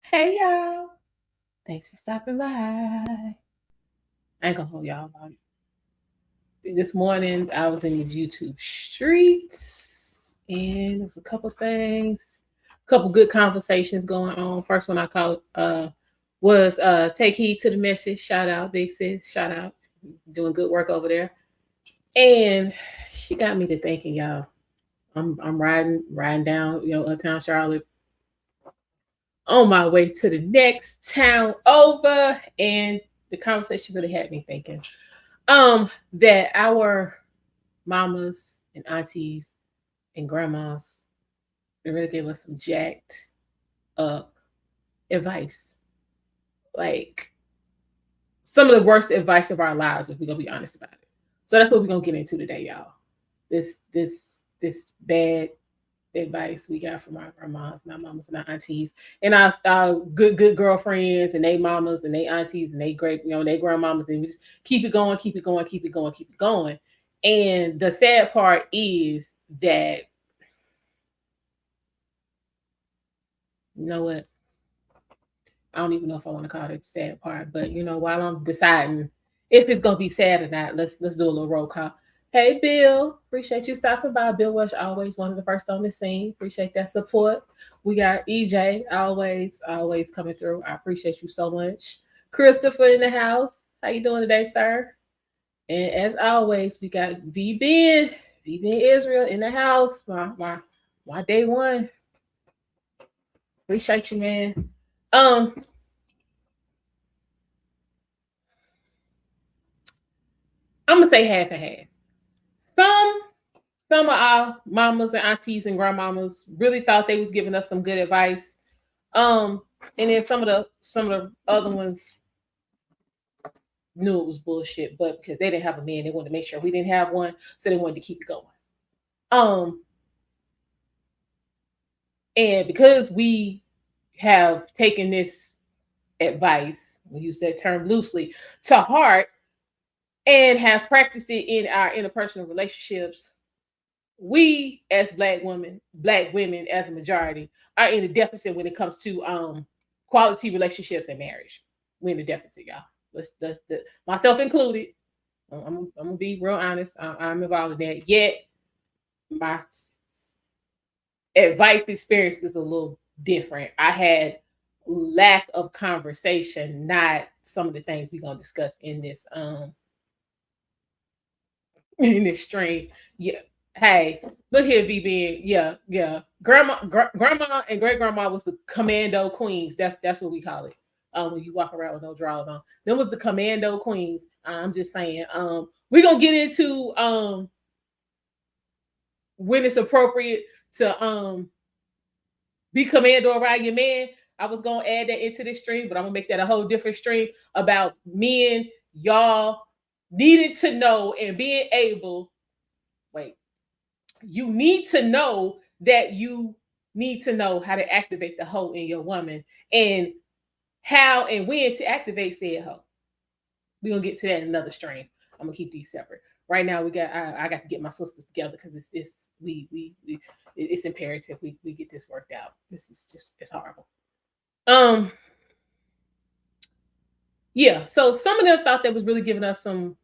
Hey y'all. Thanks for stopping by. I ain't gonna hold y'all long. This morning I was in these YouTube streets and there was a couple things, a couple good conversations going on. First one I called was take heed to the message. Shout out, big sis. Shout out. Doing good work over there. And she got me to thinking, y'all. I'm riding down, uptown Charlotte on my way to the next town over, and the conversation really had me thinking that our mamas and aunties and grandmas, they really gave us some jacked up advice, like some of the worst advice of our lives, if we're gonna be honest about it. So that's what we're gonna get into today, y'all. This bad advice we got from our grandmas and our mamas and our aunties and our good girlfriends and they mamas and they aunties and they great, they grandmamas, and we just keep it going, keep it going, keep it going, keep it going. And the sad part is that, you know what? I don't even know if I want to call it the sad part, but while I'm deciding if it's gonna be sad or not, let's do a little roll call. Hey Bill, appreciate you stopping by. Bill was always one of the first on the scene. Appreciate that support. We got EJ always coming through. I appreciate you so much. Christopher in the house. How you doing today, sir? And as always, we got V Ben Israel in the house. My day one. Appreciate you, man. Um, I'm gonna say half and half. Some some of our mamas and aunties and grandmamas really thought they was giving us some good advice. Um, and then some of the other ones knew it was bullshit, but because they didn't have a man, they wanted to make sure we didn't have one, so they wanted to keep it going. Um, and because we have taken this advice, we use that term loosely, to heart and have practiced it in our interpersonal relationships, we as black women as a majority, are in a deficit when it comes to quality relationships and marriage. We're in a deficit, y'all. Let's myself included. I'm gonna be real honest. I'm involved in that. Yet my advice experience is a little different. I had lack of conversation, not some of the things we're gonna discuss in this in this stream. Yeah. Hey, look here, VB. Yeah, yeah. Grandma and great grandma was the commando queens. That's what we call it. When you walk around with no drawers on, them was the commando queens. I'm just saying. We're gonna get into when it's appropriate to be commando around your man. I was gonna add that into this stream, but I'm gonna make that a whole different stream about men. Y'all needed to know and being able. Wait, you need to know that you need to know how to activate the hoe in your woman and how and when to activate said hoe. We're gonna get to that in another stream. I'm gonna keep these separate. Right now, I got to get my sisters together because we it's imperative we get this worked out. This is just it's horrible. Um yeah, so some of them thought that was really giving us some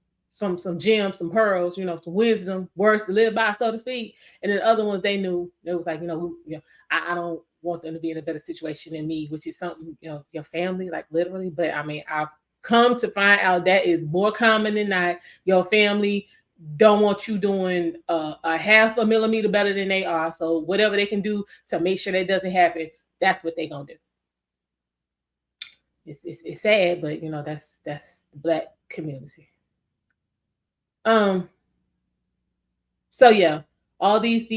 gems, some pearls, some wisdom, words to live by, so to speak. And then other ones they knew it was like, I don't want them to be in a better situation than me, which is something, your family, like literally. But I mean, I've come to find out that is more common than not. Your family don't want you doing a half a millimeter better than they are. So whatever they can do to make sure that doesn't happen, that's what they're gonna do. It's sad, but that's the black community. Um. So yeah, all these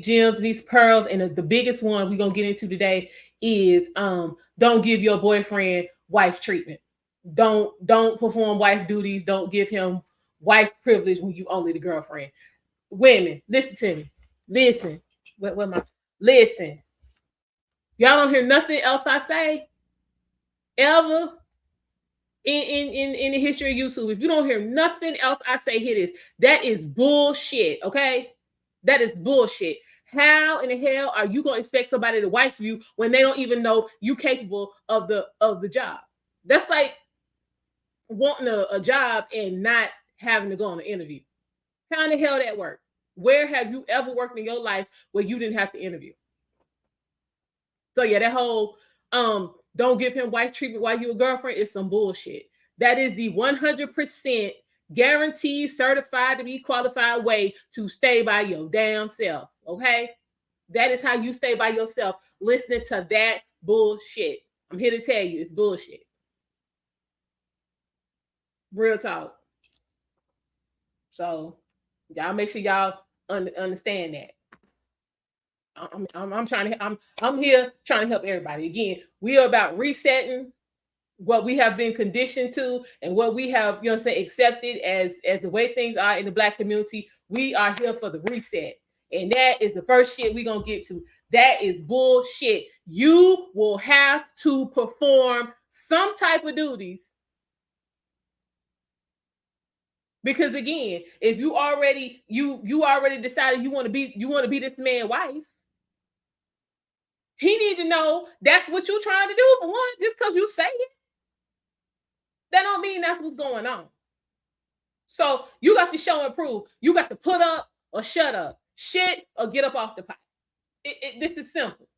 gems, these pearls, and the biggest one we're gonna get into today is don't give your boyfriend wife treatment. Don't perform wife duties. Don't give him wife privilege when you only the girlfriend. Women, listen to me. Listen. What am I? Listen. Y'all don't hear nothing else I say ever in the history of YouTube. If you don't hear nothing else I say, hear this. That is bullshit. Okay, that is bullshit. How in the hell are you gonna expect somebody to wife you when they don't even know you capable of the job? That's like wanting a job and not having to go on an interview. How in the hell that work? Where have you ever worked in your life where you didn't have to interview? So yeah, that whole don't give him wife treatment while you a girlfriend is some bullshit. That is the 100% guaranteed, certified to be qualified way to stay by your damn self. Okay, that is how you stay by yourself. Listening to that bullshit. I'm here to tell you, it's bullshit. Real talk. So y'all make sure y'all understand that. I'm trying to I'm here trying to help everybody. Again, we are about resetting what we have been conditioned to and what we have, you know what I'm saying, accepted as the way things are in the Black community. We are here for the reset. And that is the first shit we're gonna get to. That is bullshit. You will have to perform some type of duties. Because again, if you already decided you want to be this man's wife, he need to know that's what you're trying to do. For one, just because you say it, that don't mean that's what's going on. So you got to show and prove. You got to put up or shut up, shit or get up off the pot. This is simple.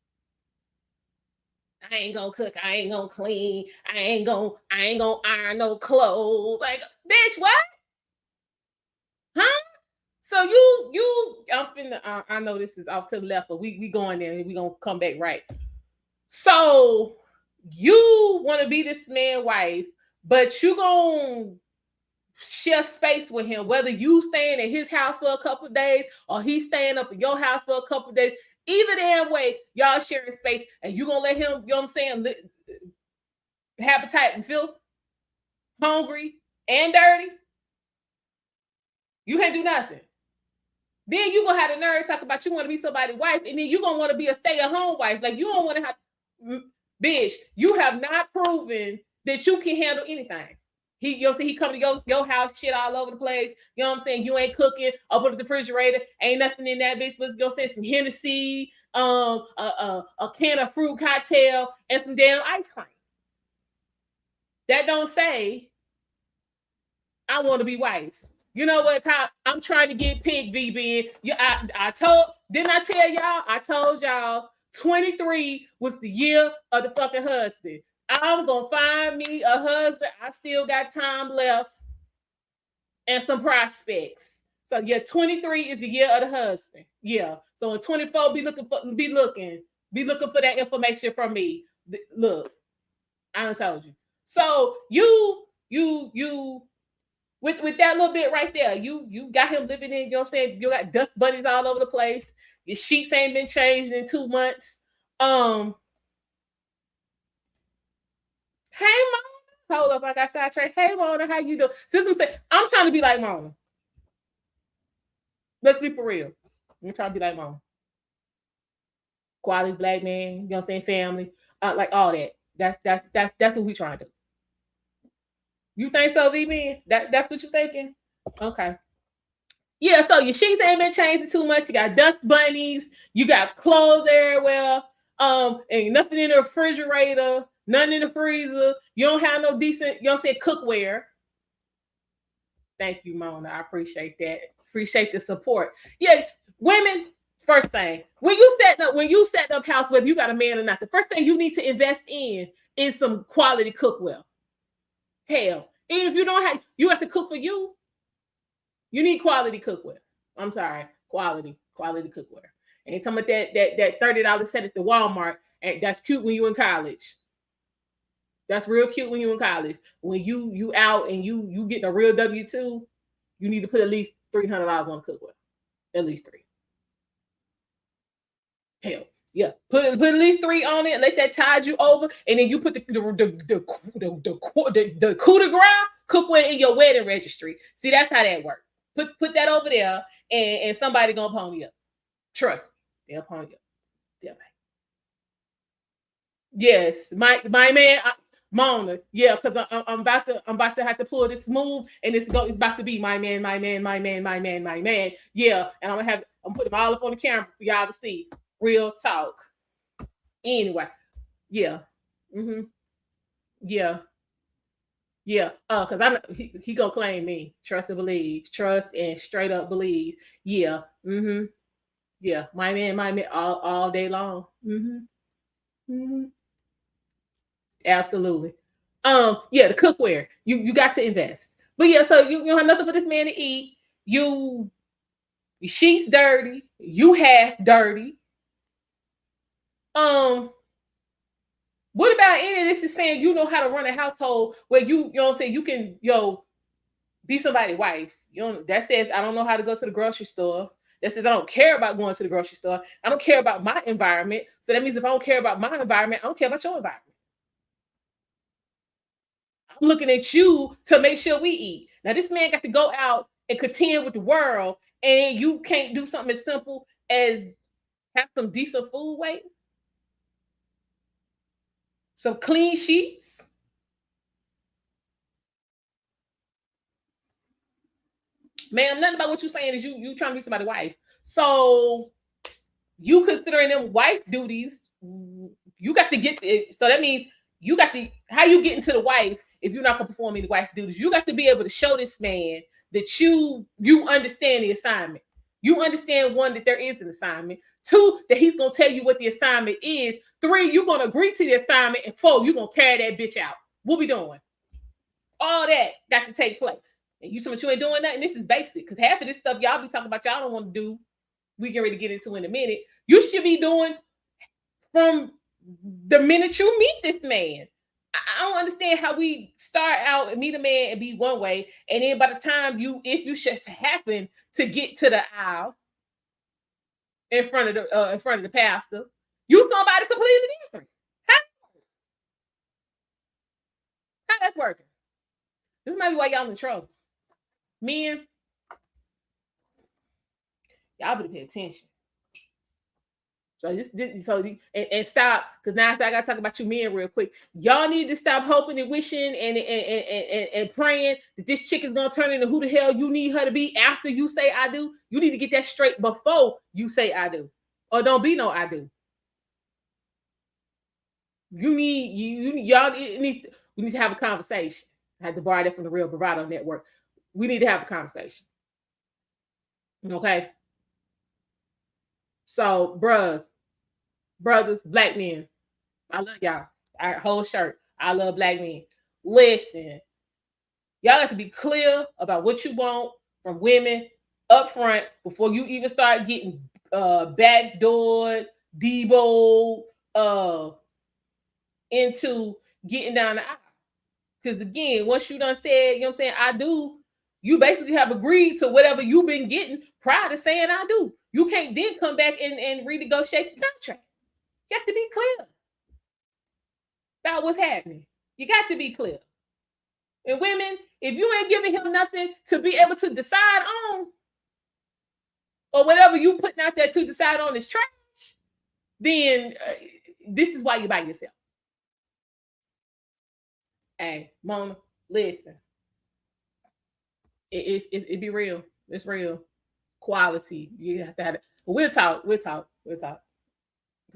I ain't gonna cook. I ain't gonna clean. I ain't gonna iron no clothes. Like, bitch, what? Huh? So I'm finna. I know this is off to the left, but we going there and we gonna come back right. So you want to be this man's wife, but you gonna share space with him, whether you staying at his house for a couple of days or he's staying up at your house for a couple of days. Either damn way, y'all sharing space, and you gonna let him, you know what I'm saying, appetite and filth, hungry and dirty. You can't do nothing. Then you gonna have the nerve to talk about you want to be somebody's wife, and then you gonna want to be a stay-at-home wife. Like, you don't want to have, bitch. You have not proven that you can handle anything. He come to your house, shit all over the place. You know what I'm saying? You ain't cooking. Open up the refrigerator, ain't nothing in that bitch. Let's go say some Hennessy, a can of fruit cocktail, and some damn ice cream. That don't say I want to be wife. You know what, Kyle? I'm trying to get pig VB. Didn't I tell y'all? I told y'all 23 was the year of the fucking husband. I'm gonna find me a husband. I still got time left and some prospects. So yeah, 23 is the year of the husband. Yeah. So in 24, be looking for that information from me. Look, I done told you. So you with that little bit right there, you got him living in, you know what I'm saying? You got dust bunnies all over the place. Your sheets ain't been changed in 2 months. Hey Mona. Hold up, I got sidetracked. Hey Mona, how you doing? I'm trying to be like Mona. Let's be for real. I'm trying to be like Mona. Quality Black man, you know what I'm saying? Family, like all that. That's what we trying to do. You think so, V-Man? That's what you're thinking? Okay. Yeah, so your sheets ain't been changing too much. You got dust bunnies. You got clothes everywhere. And nothing in the refrigerator. Nothing in the freezer. You don't have no decent, you know what I'm saying, cookware. Thank you, Mona. I appreciate that. Appreciate the support. Yeah, women, first thing, when you set up house, whether you got a man or not, the first thing you need to invest in is some quality cookware. Hell, even if you don't have, you have to cook for you. You need quality cookware. I'm sorry, quality cookware. Ain't talking about that $30 set at the Walmart. And that's cute when you in college. That's real cute when you in college. When you out and you getting a real W-2, you need to put at least $300 on cookware. At least 3. Hell, Yeah, put at least 3 on it. Let that tide you over, and then you put the coup de grace cookware in your wedding registry. See, that's how that works. Put that over there, and somebody gonna pony up. Trust me, they'll pony up. They'll pay. Yes, my man, Mona. Yeah, because I'm about to have to pull this move, and it's about to be my man, my man, my man, my man, my man. Yeah, and I'm putting them all up on the camera for y'all to see. Real talk. Anyway, yeah, mm-hmm, yeah, yeah. Cause I know he gonna claim me. Trust and believe. Trust and straight up believe. Yeah, mm-hmm, yeah. My man, all day long. Mm-hmm, mm-hmm. Absolutely. Yeah, the cookware. You got to invest. But yeah, so you don't have nothing for this man to eat. You your sheets dirty. You half dirty. Um, what about any of this is saying you know how to run a household where you know what I'm saying, you can be somebody's wife. You know that says I don't know how to go to the grocery store. That says I don't care about going to the grocery store. I don't care about my environment. So that means if I don't care about my environment, I don't care about your environment. I'm looking at you to make sure we eat. Now, this man got to go out and contend with the world, and you can't do something as simple as have some decent food waiting, some clean sheets. Ma'am, nothing about what you're saying is you trying to be somebody's wife. So you considering them wife duties, you got to get it. So that means you got to how you get into the wife if you're not gonna perform any wife duties. You got to be able to show this man that you understand the assignment. You understand one that there is an assignment. Two, that he's gonna tell you what the assignment is. Three, you're gonna agree to the assignment, and four, you're gonna carry that bitch out. What we doing? All that got to take place. And you saying you ain't doing nothing. This is basic because half of this stuff y'all be talking about y'all don't want to do. We get ready to get into in a minute. You should be doing from the minute you meet this man. I don't understand how we start out and meet a man and be one way, and then by the time if you just happen to get to the aisle in front of the pastor, you somebody completely different. How, how that's working? This might be why y'all in trouble. Men, y'all better pay attention. So and stop, because now I gotta talk about you men real quick. Y'all need to stop hoping and wishing and praying that this chick is gonna turn into who the hell you need her to be after you say I do. You need to get that straight before you say I do, or don't be no I do. You need we need to have a conversation. I had to borrow that from the Real Bravado Network. We need to have a conversation. Okay. So, brothers, black men, I love y'all. Our whole shirt. I love black men. Listen, y'all have to be clear about what you want from women up front before you even start getting backdoored, deboed, into getting down the aisle. Because again, once you done said, you know what I'm saying, I do, you basically have agreed to whatever you've been getting prior to saying I do. You can't then come back and renegotiate the contract. You have to be clear about what's happening. You got to be clear. And women, if you ain't giving him nothing to be able to decide on, or whatever you putting out there to decide on is trash, then this is why you by yourself. Hey, Mona, listen. It be real. It's real. Quality. You have to have it. But we'll talk. Because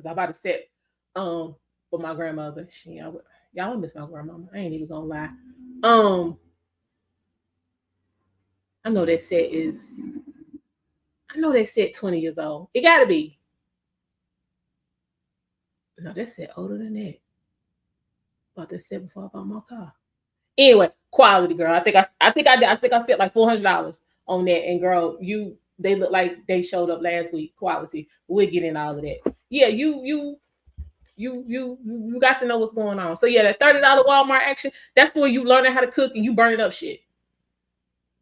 I'm about to set for my grandmother. Y'all miss my grandmama. I ain't even gonna lie. I know that set 20 years old. It gotta be. No, that set older than that. About that set before I bought my car. Anyway, quality, girl. I think I spent like $400 on that. And girl, they look like they showed up last week. Quality. We'll get in all of that. Yeah, you got to know what's going on. So yeah, that $30 Walmart action, that's where you learning how to cook and you burning up shit.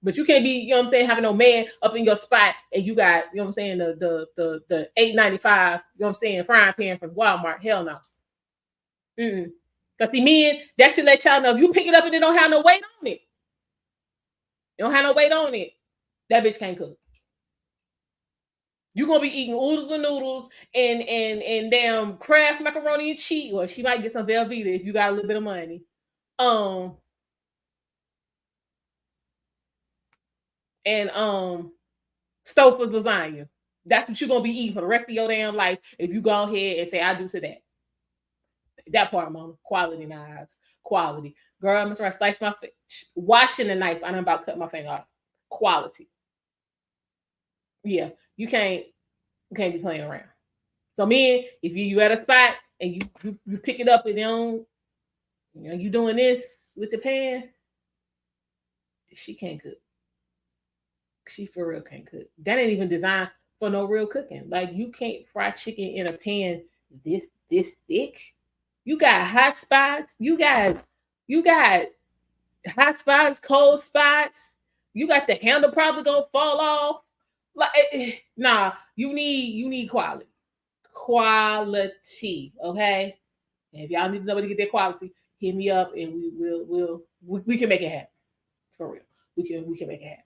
But you can't be, you know what I'm saying, having no man up in your spot and you got, you know what I'm saying, the $8.95, you know what I'm saying, frying pan from Walmart. Hell no. Because the men, that should let y'all know if you pick it up and it don't have no weight on it. It don't have no weight on it. That bitch can't cook. You're gonna be eating oodles and noodles and damn Kraft macaroni and cheese. Or she might get some Velveeta if you got a little bit of money. And Stouffer's lasagna. That's what you're gonna be eating for the rest of your damn life if you go ahead and say I do to that. That part, mama. Quality knives. Quality. Girl, I'm gonna slice my fish. Washing the knife. I'm about to cut my finger off. Quality. Yeah, you can't be playing around. So men, if you at a spot and you pick it up and you doing this with the pan, she can't cook. She for real can't cook. That ain't even designed for no real cooking. Like you can't fry chicken in a pan this thick. You got hot spots. You got hot spots, cold spots. You got the handle probably gonna fall off. Like nah, you need quality. Quality, okay? And if y'all need to know to get that quality, hit me up and we can make it happen. For real. We can make it happen.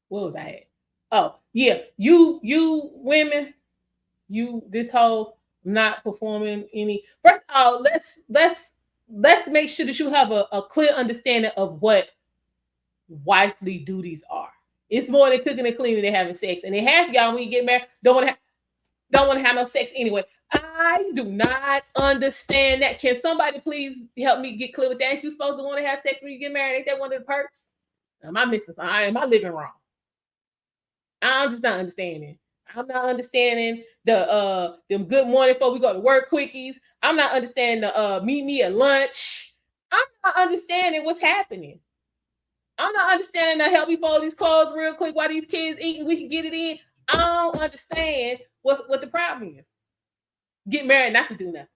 What was I at? Oh, yeah. You women, this whole not performing any. First of all, let's make sure that you have a clear understanding of what wifely duties are. It's more than cooking and cleaning and having sex. And then half y'all when you get married don't want to have no sex anyway. I do not understand that. Can somebody please help me get clear with that? Ain't you supposed to want to have sex when you get married? Ain't that one of the perks? Am I missing something? Am I living wrong? I'm just not understanding. I'm not understanding the them good morning before we go to work quickies. I'm not understanding the meet me at lunch. I'm not understanding what's happening. I'm not understanding the help me fold these clothes real quick while these kids eating. We can get it in. I don't understand what the problem is. Get married not to do nothing.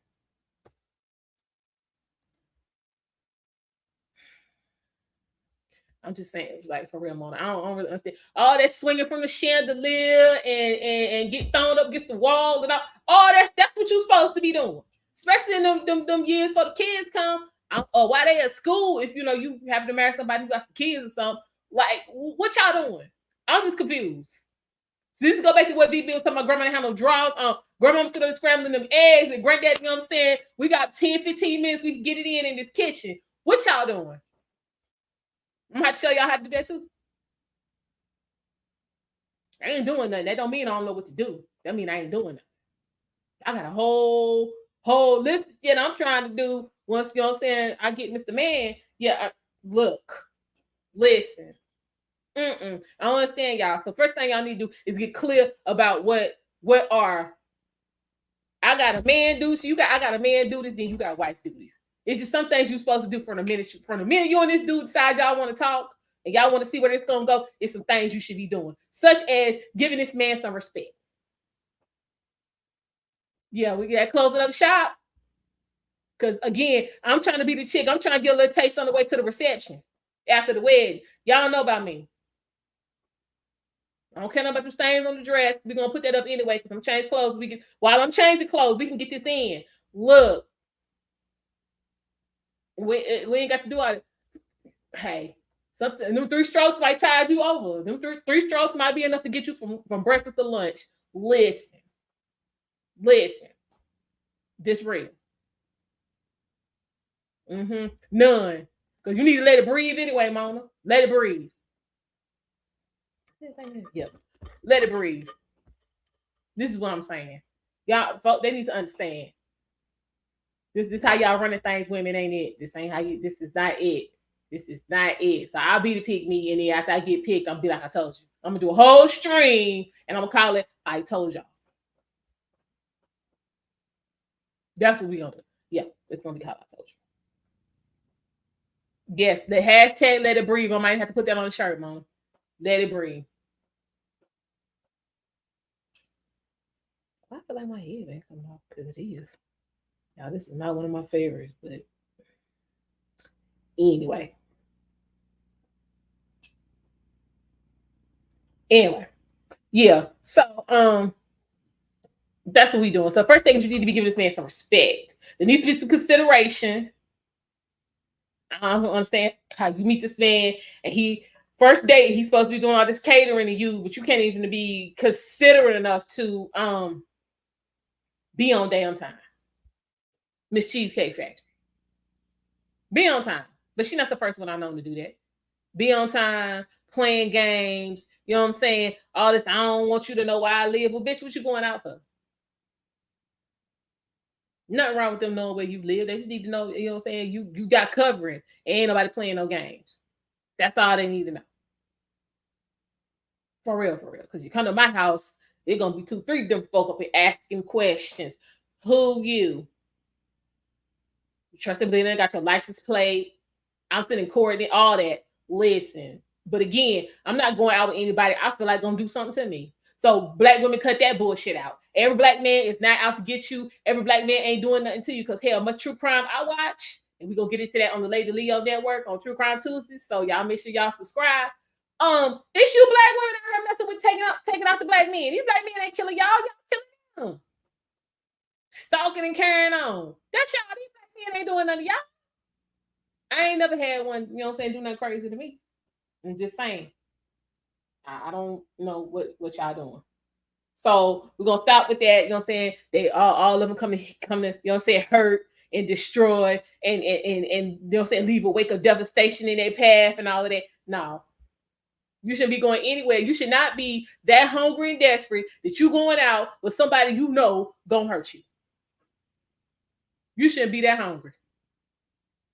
I'm just saying, like for real, Mona. I don't really understand all that swinging from the chandelier and get thrown up against the wall and all that's what you're supposed to be doing, especially in them years for the kids come. Or while they at school, if you have to marry somebody who got some kids or something, like what y'all doing? I'm just confused. So this is go back to what BB was talking about. Grandma had no drawers. Grandma still scrambling them eggs, and granddad, you know what I'm saying? We got 10, 15 minutes. We can get it in this kitchen. What y'all doing? I'm gonna have to show y'all how to do that too. I ain't doing nothing. That don't mean I don't know what to do. That mean I ain't doing nothing. I got a whole list that I'm trying to do. Once you know what I'm saying, I get Mr. Man. Yeah, look, listen. I don't understand y'all. So first thing y'all need to do is get clear about what are. I got a man duties. I got a man duties. Then you got wife duties. It's just some things you're supposed to do from the minute you and this dude decide y'all want to talk and y'all want to see where this gonna go. It's some things you should be doing, such as giving this man some respect. Yeah, we got closing up shop. Because again, I'm trying to be the chick. I'm trying to get a little taste on the way to the reception after the wedding. Y'all know about me. I don't care about some stains on the dress. We're gonna put that up anyway because I'm changing clothes. While I'm changing clothes, we can get this in. Look, we ain't got to do all it. Hey, something. Them 3 strokes might tide you over. Them three strokes might be enough to get you from breakfast to lunch. Listen, this real. None. Because you need to let it breathe anyway, Mona. Let it breathe. Yep. Let it breathe. This is what I'm saying. Y'all, folks, they need to understand. This how y'all running things, women, ain't it? This ain't how you. This is not it. This is not it. So I'll be the pick me, and then after I get picked, I'll be like I told you. I'm gonna do a whole stream, and I'm gonna call it I told y'all. That's what we gonna do. Yeah, it's gonna be called I told you. Yes, the hashtag let it breathe. I might have to put that on the shirt, Mom. Let it breathe. I feel like my head ain't coming off because it is. Now, this is not one of my favorites, but anyway. Anyway, yeah. So that's what we doing. So first thing is you need to be giving this man some respect. There needs to be some consideration. I don't understand how you meet this man and he first date he's supposed to be doing all this catering to you, but you can't even be considerate enough to be on damn time. Miss Cheesecake Factory. Be on time. But she's not the first one I know to do that. Be on time, playing games, you know what I'm saying? All this, I don't want you to know where I live. Well, bitch, what you going out for? Nothing wrong with them knowing where you live. They just need to know, you know what I'm saying? You got covering. Ain't nobody playing no games. That's all they need to know. For real, for real. Because you come to my house, it's gonna be 2, 3 different folk up here asking questions. Who you? You trust them, they got your license plate. I'm sending coordinate, all that. Listen. But again, I'm not going out with anybody I feel like gonna do something to me. So black women, cut that bullshit out. Every black man is not out to get you. Every black man ain't doing nothing to you. Because hell, much true crime I watch, and we gonna get into that on the Lady Leo Network on True Crime Tuesdays. So y'all make sure y'all subscribe. It's you black women out here messing with taking out the black men. These black men ain't killing y'all killing them. Stalking and carrying on. That's y'all. These black men ain't doing nothing to y'all. I ain't never had one, you know what I'm saying, do nothing crazy to me. I'm just saying. I don't know what y'all doing. So we're gonna stop with that, you know what I'm saying? They all of them come to, you know what I'm saying, hurt and destroy and you know what I'm saying, leave a wake of devastation in their path and all of that. No. You shouldn't be going anywhere. You should not be that hungry and desperate that you going out with somebody you know gonna hurt you. You shouldn't be that hungry.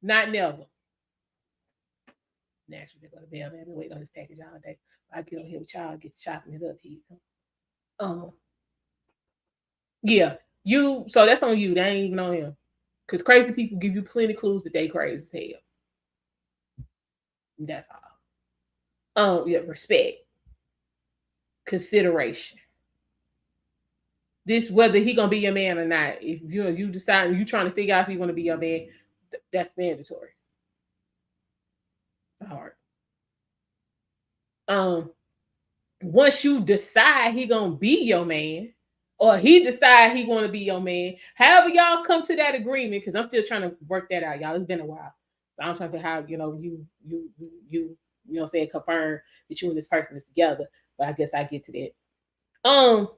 Not never. Naturally, go to bed. I've been waiting on this package all day. I get on here with y'all, get chopping it up here. Yeah, you. So that's on you. That ain't even on him. Because crazy people give you plenty of clues that they crazy as hell. That's all. Yeah, respect, consideration. This whether he gonna be your man or not. If you decide you trying to figure out if he gonna be your man, that's mandatory. Hard. Once you decide he gonna be your man, or he decide he want to be your man, however y'all come to that agreement, because I'm still trying to work that out, y'all. It's been a while, so I'm trying to how you know you know say confirm that you and this person is together. But I guess I get to that. Oh,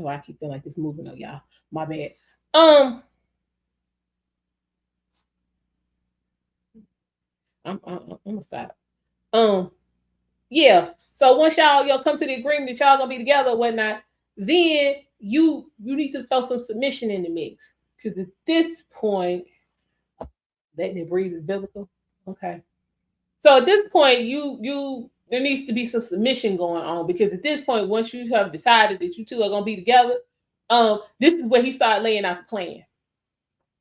I keep feeling like this moving on y'all. My bad. I'm gonna stop. Yeah. So once y'all come to the agreement that y'all gonna be together or whatnot, then you need to throw some submission in the mix. Because at this point, letting it breathe is biblical. Okay. So at this point, you there needs to be some submission going on because at this point, once you have decided that you two are gonna be together, this is where he started laying out the plan,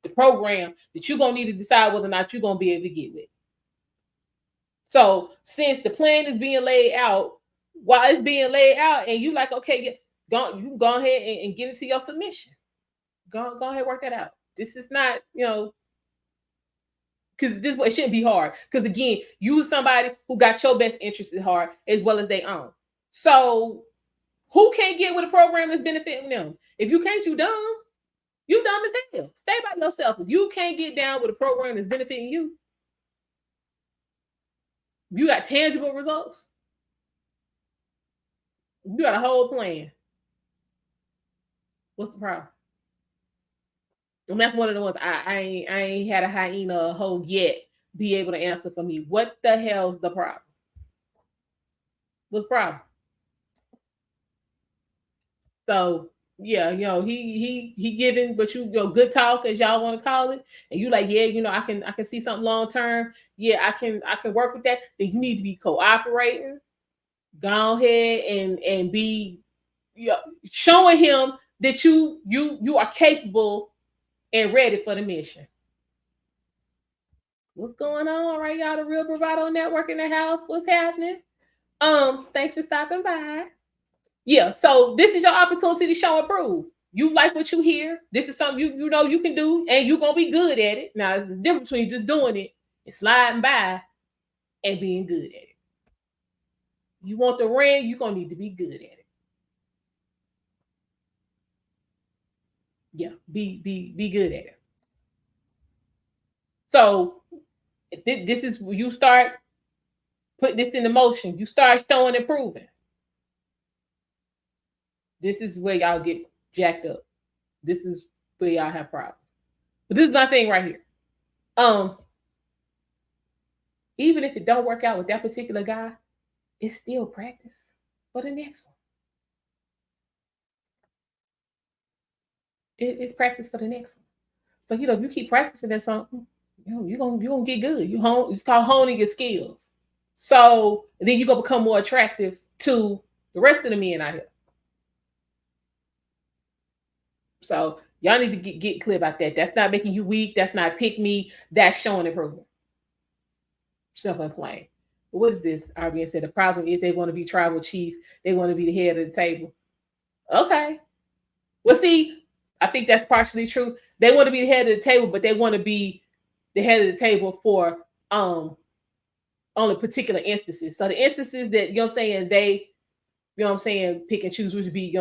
the program that you're gonna need to decide whether or not you're gonna be able to get with. So since the plan is being laid out, while it's being laid out, and you like, okay, you go ahead and get into your submission. Go ahead, work that out. This is not, because this way it shouldn't be hard. Because again, you are somebody who got your best interests at heart as well as they own. So who can't get with a program that's benefiting them? If you can't, you dumb. You dumb as hell. Stay by yourself. If you can't get down with a program that's benefiting you, you got tangible results. You got a whole plan. What's the problem? And that's one of the ones I ain't had a hyena or hoe yet be able to answer for me. What the hell's the problem? What's the problem? So yeah, he giving, but you good talk as y'all want to call it, and you like, yeah, I can see something long term. Yeah, I can work with that. Then you need to be cooperating. Go ahead and be showing him that you are capable and ready for the mission. What's going on? All right, y'all, the Real Bravado Network in the house. What's happening? Thanks for stopping by. Yeah, so this is your opportunity to show and prove. You like what you hear. This is something you know you can do, and you're gonna be good at it. Now, there's a difference between just doing it and sliding by and being good at it. You want the ring, you're gonna need to be good at it. Yeah, be good at it. So this is where you start putting this into motion. You start showing and proving. This is where y'all get jacked up. This is where y'all have problems. But this is my thing right here. Um, even if it don't work out with that particular guy, it's still practice for the next one. It's practice for the next one. So if you keep practicing at something, you're gonna get good. It's called honing your skills. So then you're gonna become more attractive to the rest of the men out here. So y'all need to get clear about that. That's not making you weak. That's not pick me. That's showing improvement. Simple and plain. But what is this? RBN said the problem is they want to be tribal chief. They want to be the head of the table. Okay. Well, see, I think that's partially true. They want to be the head of the table, but they want to be the head of the table for only particular instances. So the instances that they pick and choose which be,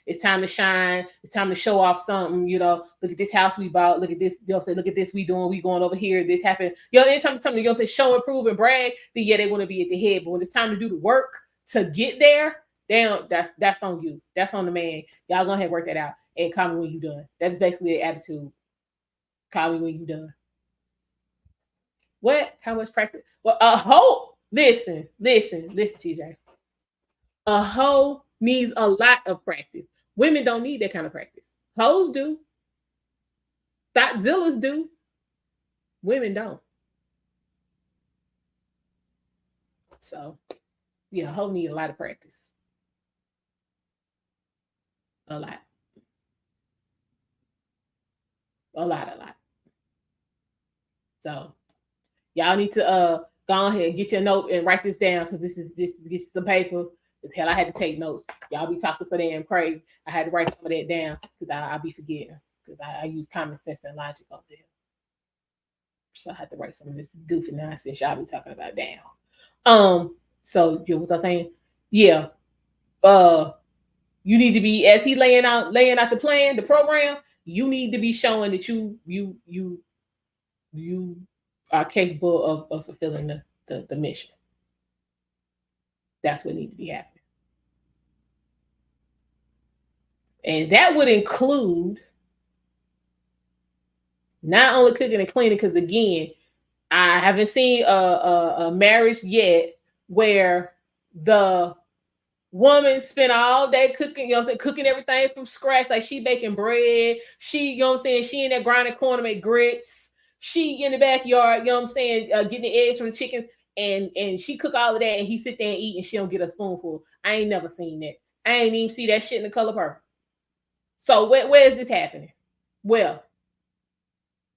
it's time to shine, it's time to show off something, look at this house we bought, look at this, look at this we going over here, this happened. Anytime something, show, improve, and brag, then yeah, they want to be at the head. But when it's time to do the work to get there, that's on you. That's on the man. Y'all go ahead and work that out. And call me when you're done. That's basically the attitude. Call me when you're done. What? How much practice? Well, a hoe. Listen, TJ. A hoe needs a lot of practice. Women don't need that kind of practice. Hoes do. Thoughtzilla's do. Women don't. So, yeah, a hoe need a lot of practice. A lot. A lot. So, y'all need to go ahead and get your note and write this down because this get some paper. Hell, I had to take notes. Y'all be talking so damn crazy. I had to write some of that down because I'll be forgetting because I use common sense and logic up there. So I had to write some of this goofy nonsense y'all be talking about down. So what was I saying? Yeah. You need to be, as he laying out the plan, the program, you need to be showing that you are capable of fulfilling the mission. That's what needs to be happening. And that would include not only cooking and cleaning, because again, I haven't seen a marriage yet where the woman spent all day cooking, cooking everything from scratch, like she baking bread. She, she in that grinding corner make grits. She in the backyard, getting the eggs from the chickens, and she cook all of that, and he sit there and eat, and she don't get a spoonful. I ain't never seen that. I ain't even see that shit in The Color Purple. So where is this happening? Well,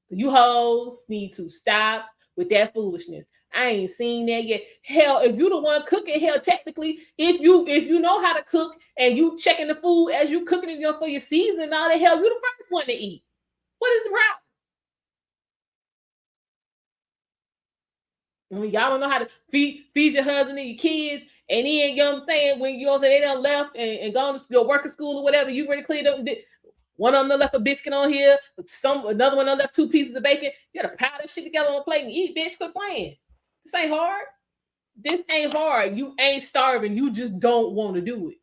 you hoes need to stop with that foolishness. I ain't seen that yet. Hell, if you the one cooking, hell, technically, if you know how to cook and you checking the food as you cooking it for your season and all that, hell, you the first one to eat. What is the problem? I mean, y'all don't know how to feed your husband and your kids, and then when they done left and gone to your work at school or whatever, you already cleaned up. One of them left a biscuit on here. Another one left 2 pieces of bacon. You gotta pile that shit together on a plate and eat, bitch. Quit playing. This ain't hard. This ain't hard. You ain't starving. You just don't want to do it.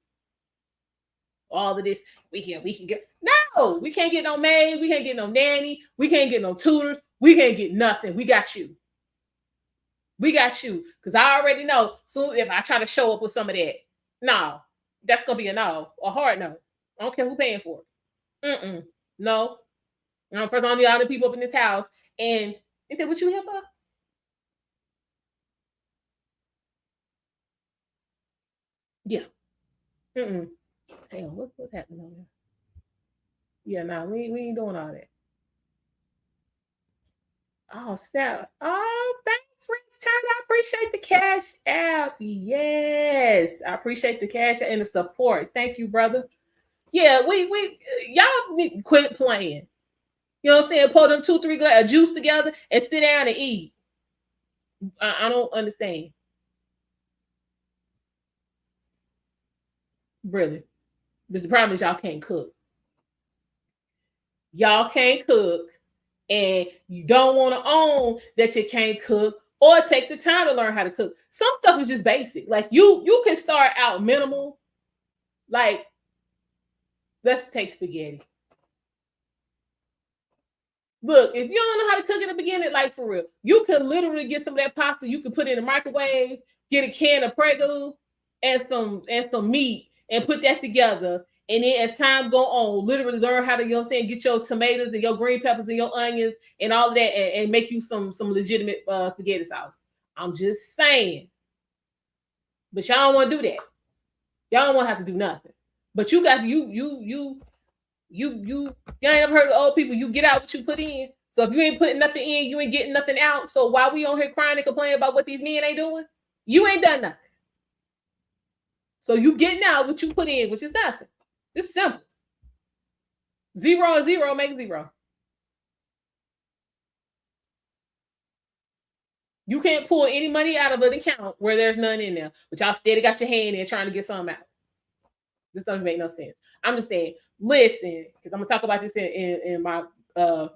All of this, we can get. No, we can't get no maid. We can't get no nanny. We can't get no tutors. We can't get nothing. We got you. We got you. Because I already know. Soon if I try to show up with some of that, no, that's gonna be a no, a hard no. I don't care who paying for it. No. First, all the other people up in this house. And is that what you here for? Yeah. Hang on, what's happening over here? Yeah, no, we ain't doing all that. Oh, snap. Oh, thanks, Rich Turn. I appreciate the cash app. Yes. I appreciate the cash and the support. Thank you, brother. Yeah, we y'all need to quit playing. You know what I'm saying? Pour them 2-3 glass of juice together and sit down and eat. I don't understand. Really. But the problem is y'all can't cook. Y'all can't cook, and you don't want to own that you can't cook or take the time to learn how to cook. Some stuff is just basic. Like you can start out minimal. Like, let's take spaghetti. Look, if you don't know how to cook in the beginning, like for real, you can literally get some of that pasta. You can put it in the microwave, get a can of Prego and some meat, and put that together. And then as time go on, literally learn how to, you know what I'm saying, get your tomatoes and your green peppers and your onions and all of that, and make you some legitimate spaghetti sauce. I'm just saying. But y'all don't want to do that. Y'all don't want to have to do nothing. But you got you ain't never heard of old people. You get out what you put in. So if you ain't putting nothing in, you ain't getting nothing out. So why we on here crying and complaining about what these men ain't doing? You ain't done nothing. So you getting out what you put in, which is nothing. It's simple. 0 and 0 make 0. You can't pull any money out of an account where there's none in there, but y'all steady got your hand in trying to get something out. This doesn't make no sense. I'm just saying, listen, because I'm gonna talk about this in my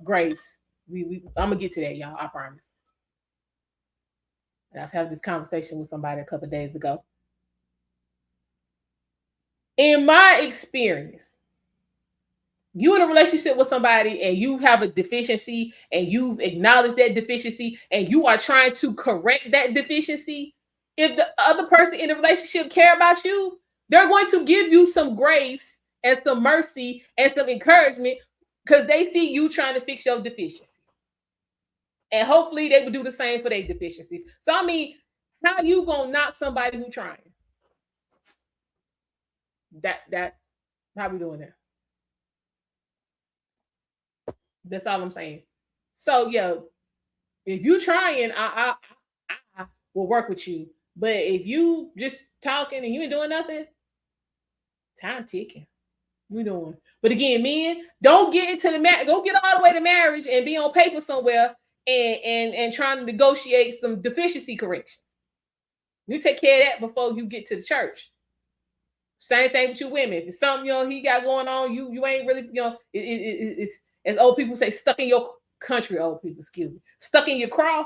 grace. I'm gonna get to that, y'all. I promise. And I was having this conversation with somebody a couple of days ago. In my experience, you in a relationship with somebody and you have a deficiency and you've acknowledged that deficiency and you are trying to correct that deficiency, if the other person in the relationship care about you, they're going to give you some grace and some mercy and some encouragement because they see you trying to fix your deficiency. And hopefully they would do the same for their deficiencies. So, I mean, how you gonna knock somebody who trying? That how we doing that? That's all I'm saying. So, yeah, if you trying, I will work with you. But if you just talking and you ain't doing nothing, time ticking. We doing. But again, men, don't get into the go get all the way to marriage and be on paper somewhere and trying to negotiate some deficiency correction. You take care of that before you get to the church. Same thing with you women. If it's something he got going on, you ain't really it's as old people say, stuck in your country. Old people, excuse me, stuck in your craw.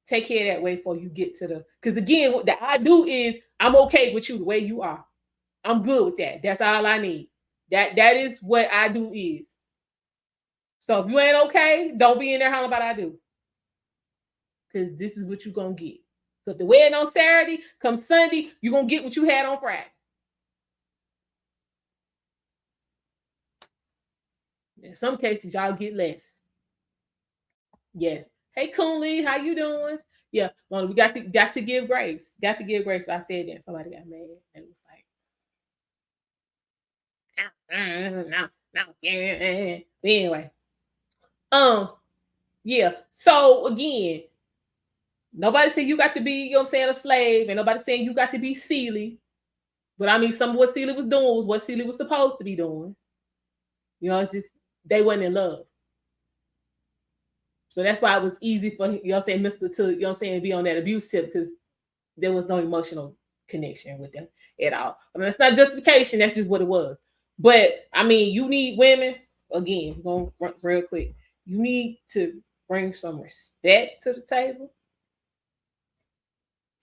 Take care of that way before you get to the. Because again, what I do is I'm okay with you the way you are. I'm good with that. That's all I need. That is what I do is. So if you ain't okay, don't be in there hollering about I do. Because this is what you're going to get. So if the wedding on Saturday, come Sunday, you're going to get what you had on Friday. In some cases, y'all get less. Yes. Hey, Coonley, how you doing? Yeah, well, we got to give grace. Got to give grace. But I said that somebody got mad and it was like, no. Anyway, yeah. So again, nobody said you got to be, a slave, and nobody saying you got to be Celie. But I mean, some of what Celie was doing was what Celie was supposed to be doing. It's just they wasn't in love. So that's why it was easy for Mr. to, be on that abuse tip because there was no emotional connection with them at all. I mean, that's not justification. That's just what it was. But I mean, you need women. Again, going real quick. You need to bring some respect to the table,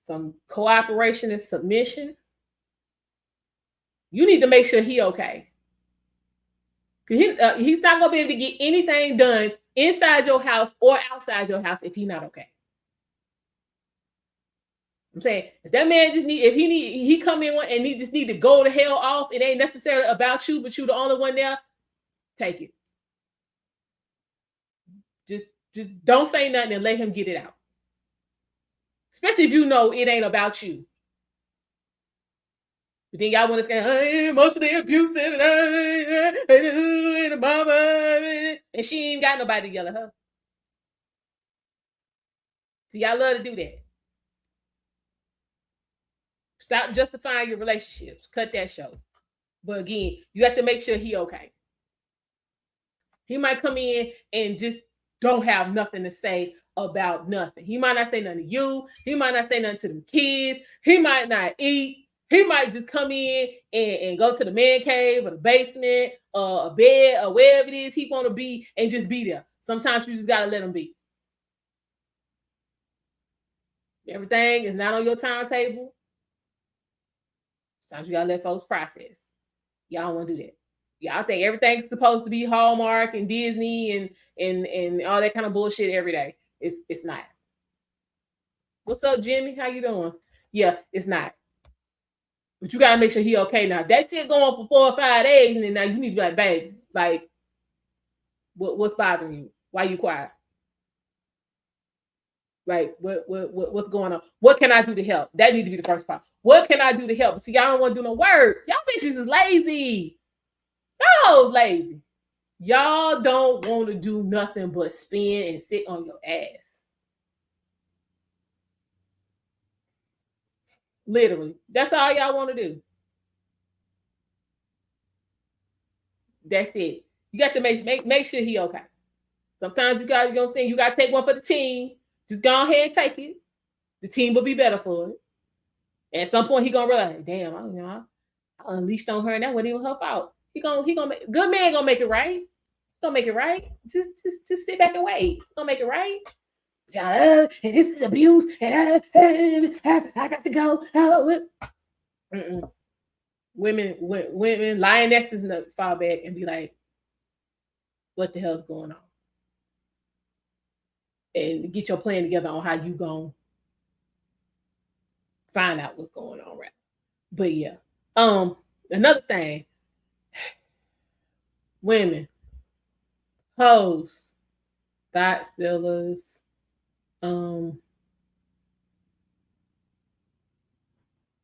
some cooperation and submission. You need to make sure he okay. Because he's not going to be able to get anything done inside your house or outside your house if he's not okay. I'm saying, if that man he come in and he just need to go to hell off, it ain't necessarily about you, but you the only one there, take it. Just don't say nothing and let him get it out. Especially if you know it ain't about you. But then y'all want to say, I'm emotionally abusive and mama, and she ain't got nobody to yell at her. See, y'all love to do that. Stop justifying your relationships. Cut that show. But again, you have to make sure he okay. He might come in and just don't have nothing to say about nothing. He might not say nothing to you. He might not say nothing to the kids. He might not eat. He might just come in and go to the man cave or the basement or a bed or wherever it is he want to be and just be there. Sometimes you just got to let him be. Everything is not on your timetable. Sometimes you got to let folks process. Y'all don't want to do that. Y'all think everything's supposed to be Hallmark and Disney and all that kind of bullshit every day. It's not. What's up, Jimmy? How you doing? Yeah, it's not. But you gotta make sure he okay now. That shit going on for 4 or 5 days, and then now you need to be like, babe, like, what's bothering you? Why you quiet? Like, what's going on? What can I do to help? That need to be the first part. What can I do to help? See, y'all don't want to do no work. Y'all bitches is lazy. Y'all's lazy. Y'all don't want to do nothing but spin and sit on your ass. Literally. That's all y'all want to do. That's it. You got to make sure he okay. Sometimes you got, you know what I'm saying, you got to take one for the team. Just go ahead and take it. The team will be better for it. And at some point, he gonna realize, damn, I unleashed on her, and that wasn't even her fault. He gonna make, good man gonna make it right. Gonna make it right. Just sit back and wait. Gonna make it right. And this is abuse, and I got to go. Women, lionesses fall back and be like, what the hell's going on? And get your plan together on how you gonna find out what's going on, right? But yeah. Another thing, women, hoes, thought sellers, y'all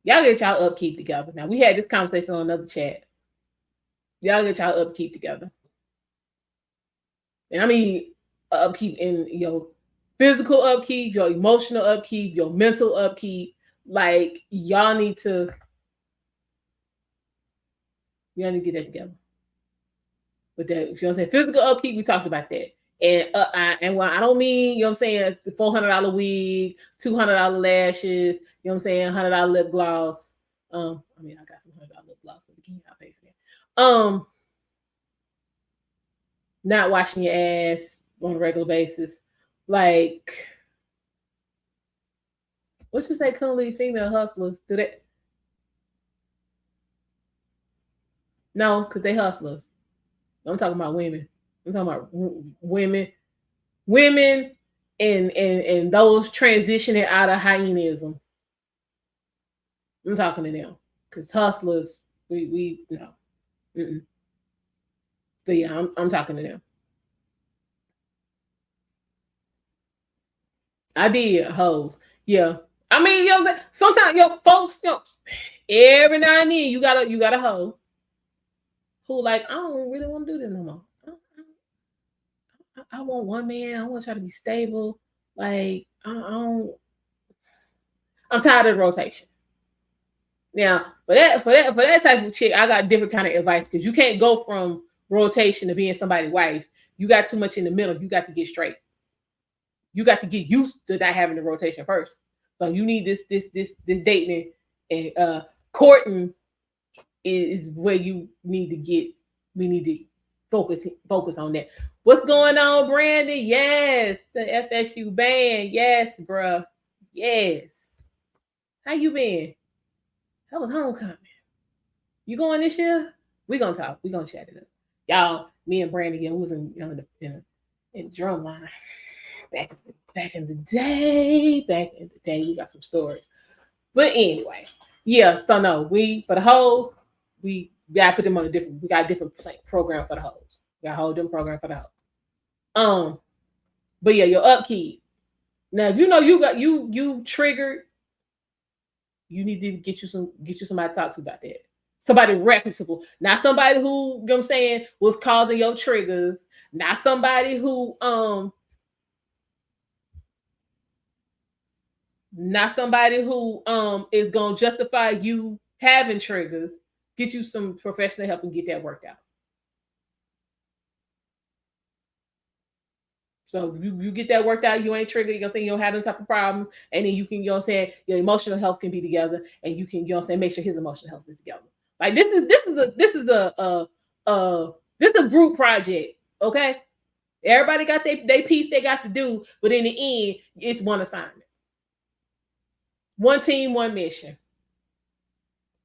get y'all upkeep together. Now we had this conversation on another chat. Y'all get y'all upkeep together. And I mean upkeep in your physical upkeep, your emotional upkeep, your mental upkeep. Like y'all need to get that together. But that, if you know what I'm saying, physical upkeep, we talked about that. And well, I don't mean, you know what I'm saying, the $400 wig, $200 lashes, you know what I'm saying, $100 lip gloss. I mean, I got some $100 lip gloss, but again, I'll pay for that. Not washing your ass on a regular basis. Like, what you say, couldn't leave female hustlers do that? No, because they hustlers. I'm talking about women. I'm talking about women and those transitioning out of hyenism. I'm talking to them because hustlers, we no. Mm-mm. So yeah, I'm talking to them. I did hoes. Yeah. I mean, you know what I'm saying? Sometimes folks, every now and then you got a hoe who like, I don't really want to do this no more. I want one man. I want to try to be stable. Like, I'm tired of the rotation. Now, for that type of chick, I got different kind of advice because you can't go from rotation to being somebody's wife. You got too much in the middle. You got to get straight. You got to get used to not having the rotation first. So you need this dating and courting is where you need to get. We need to focus on that. What's going on, Brandon? Yes, the FSU band. Yes, bruh. Yes. How you been? How was homecoming? You going this year? We gonna talk. We gonna chat it up. Y'all, me and Brandon, we was in drumline back in the day. Back in the day, we got some stories. But anyway, yeah. So no, for the hoes, we gotta put them on we got a different program for the hoes. We got a whole different program for the hoes. But yeah, your upkeep. Now, if you know you triggered, you need to get you somebody to talk to about that. Somebody reputable, not somebody who, you know what I'm saying, was causing your triggers, not somebody who is gonna justify you having triggers. Get you some professional help and get that worked out. So you get that worked out, you ain't triggered, you know what I'm saying, you don't have them type of problems, and then you can, you know what I'm saying, your emotional health can be together, and you can, you know what I'm saying, make sure his emotional health is together. Like this is a group project, okay? Everybody got their piece they got to do, but in the end, it's one assignment. One team, one mission.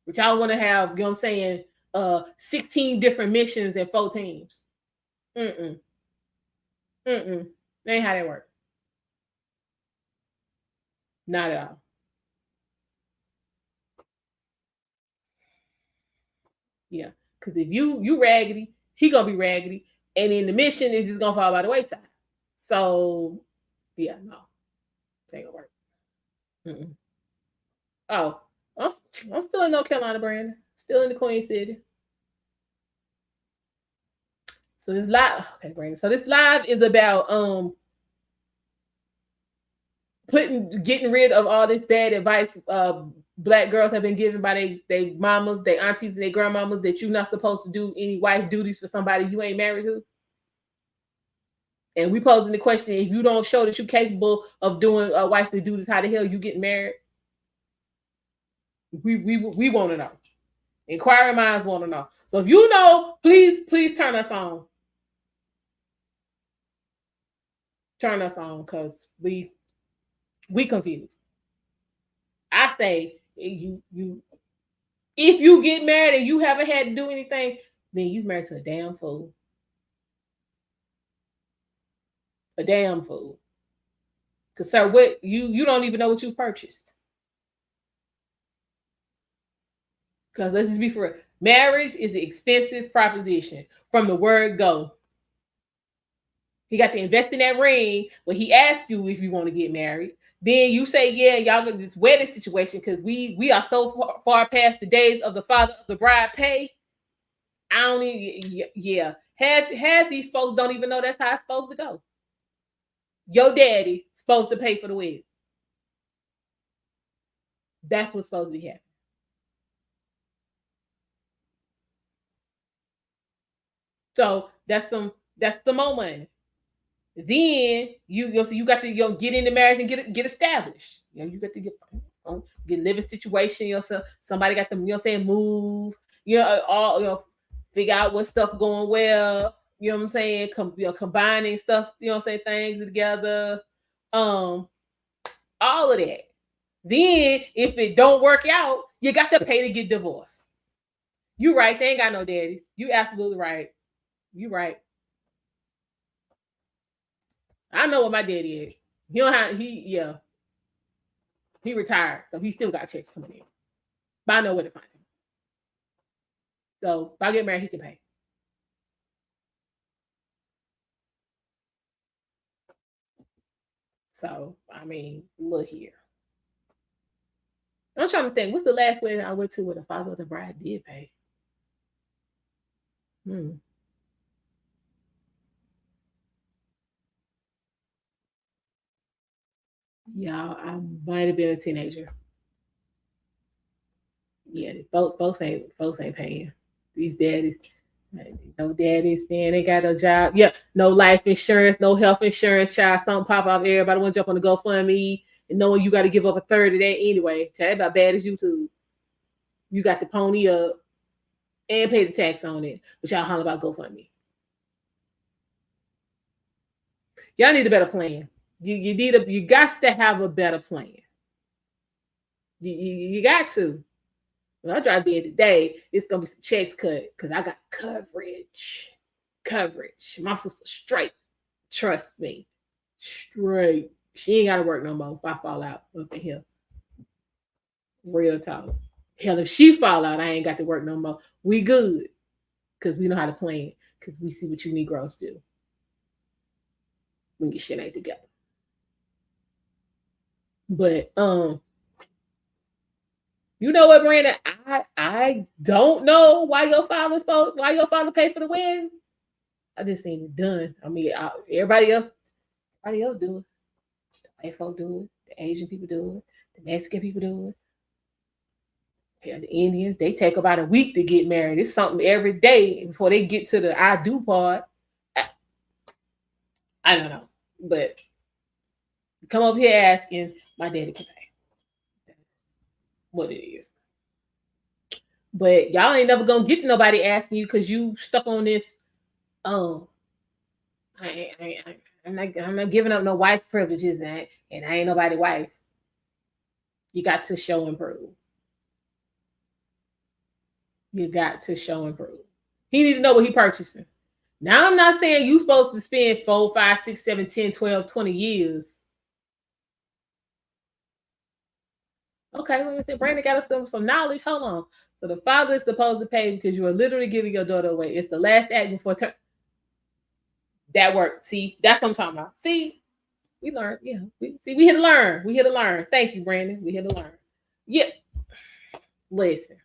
Which I want to have, you know what I'm saying, 16 different missions and 4 teams. Mm-mm. Mm-mm. That ain't how that works. Not at all. Yeah. Because if you raggedy, he gonna be raggedy. And then the mission is just gonna fall by the wayside. So yeah, no. It ain't gonna work. Mm-mm. Oh, I'm, I'm still in North Carolina, Brandon. Still in the Queen City. So this live, okay, Brandon. So this live is about getting rid of all this bad advice black girls have been given by they mamas, they aunties, and their grandmamas that you're not supposed to do any wife duties for somebody you ain't married to. And we posing the question: if you don't show that you're capable of doing wifely duties, how the hell you get married? We want to know. Inquiring minds want to know. So if you know, please turn us on. Turn us on, because we confused. I say you if you get married and you haven't had to do anything, then you're married to a damn fool. A damn fool. Because sir, what you don't even know what you've purchased. Because let's just be for real. Marriage is an expensive proposition from the word go. He got to invest in that ring when he asks you if you want to get married. Then you say, yeah, y'all got this wedding situation because we are so far past the days of the father of the bride pay. I don't even, yeah. Half these folks don't even know that's how it's supposed to go. Your daddy supposed to pay for the wedding. That's what's supposed to be happening. So that's some more money. Then so you got to get into marriage and get established. You got to get living situation. Somebody got them. You know what I'm saying, move. All figure out what stuff going well. You know what I'm saying, combining stuff. You know what I'm saying, things together. All of that. Then if it don't work out, you got to pay to get divorced. You right. They ain't got no daddies. You absolutely right. You right. I know what my daddy is. He don't have he retired, so he still got checks coming in. But I know where to find him. So if I get married, he can pay. So I mean, look here. I'm trying to think. What's the last wedding I went to where the father of the bride did pay? Hmm. Y'all, I might have been a teenager. Yeah, folks ain't paying. These daddies, no daddies, man, they got no job. Yeah, no life insurance, no health insurance. Child, something pop off. Everybody want to jump on the GoFundMe, and knowing you got to give up a third of that anyway. Child, that about bad as YouTube. You got to pony up and pay the tax on it, but y'all holler about GoFundMe. Y'all need a better plan. You got to have a better plan. You got to. When I drive in today, it's gonna be some checks cut because I got coverage. Coverage. My sister straight. Trust me. Straight. She ain't gotta work no more if I fall out up in here. Real talk. Hell, if she fall out, I ain't got to work no more. We good. Because we know how to plan. Because we see what you Negroes do. When your shit ain't together. But you know what, Brandon? I don't know why your father paid for the wedding. I just seen it done. I mean, everybody else do it. The white folk do it. The Asian people do it. The Mexican people do it. Yeah, the Indians, they take about a week to get married. It's something every day before they get to the I do part. I don't know. But come up here asking, my daddy can pay. That's what it is. But y'all ain't never gonna get to nobody asking you because you stuck on this. Oh, I'm not giving up no wife privileges, and I ain't nobody wife. You got to show and prove. You got to show and prove. He need to know what he purchasing. Now I'm not saying you supposed to spend 4, 5, 6, 7, 10, 12, 20 years. Okay, let me say Brandon got us some knowledge. Hold on. So the father is supposed to pay because you are literally giving your daughter away. It's the last act before that worked. See, that's what I'm talking about. See, we learned. Yeah. We here to learn. We here to learn. Thank you, Brandon. We here to learn. Yeah. Listen.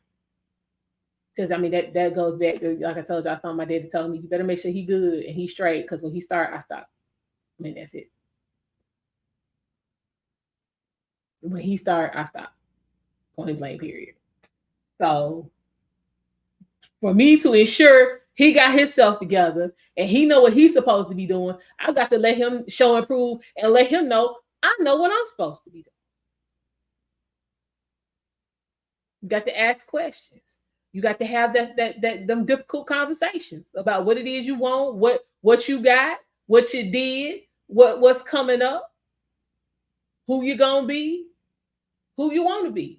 Because I mean that goes back to, like I told you, I saw my daddy telling me you better make sure he good and he's straight. Because when he start, I stop. I mean, that's it. When he start, I stop. Point blank, period. So for me to ensure he got himself together and he know what he's supposed to be doing, I got to let him show and prove and let him know I know what I'm supposed to be doing. You got to ask questions. You got to have them difficult conversations about what it is you want, what you got, what you did, what's coming up, who you gonna be, who you want to be.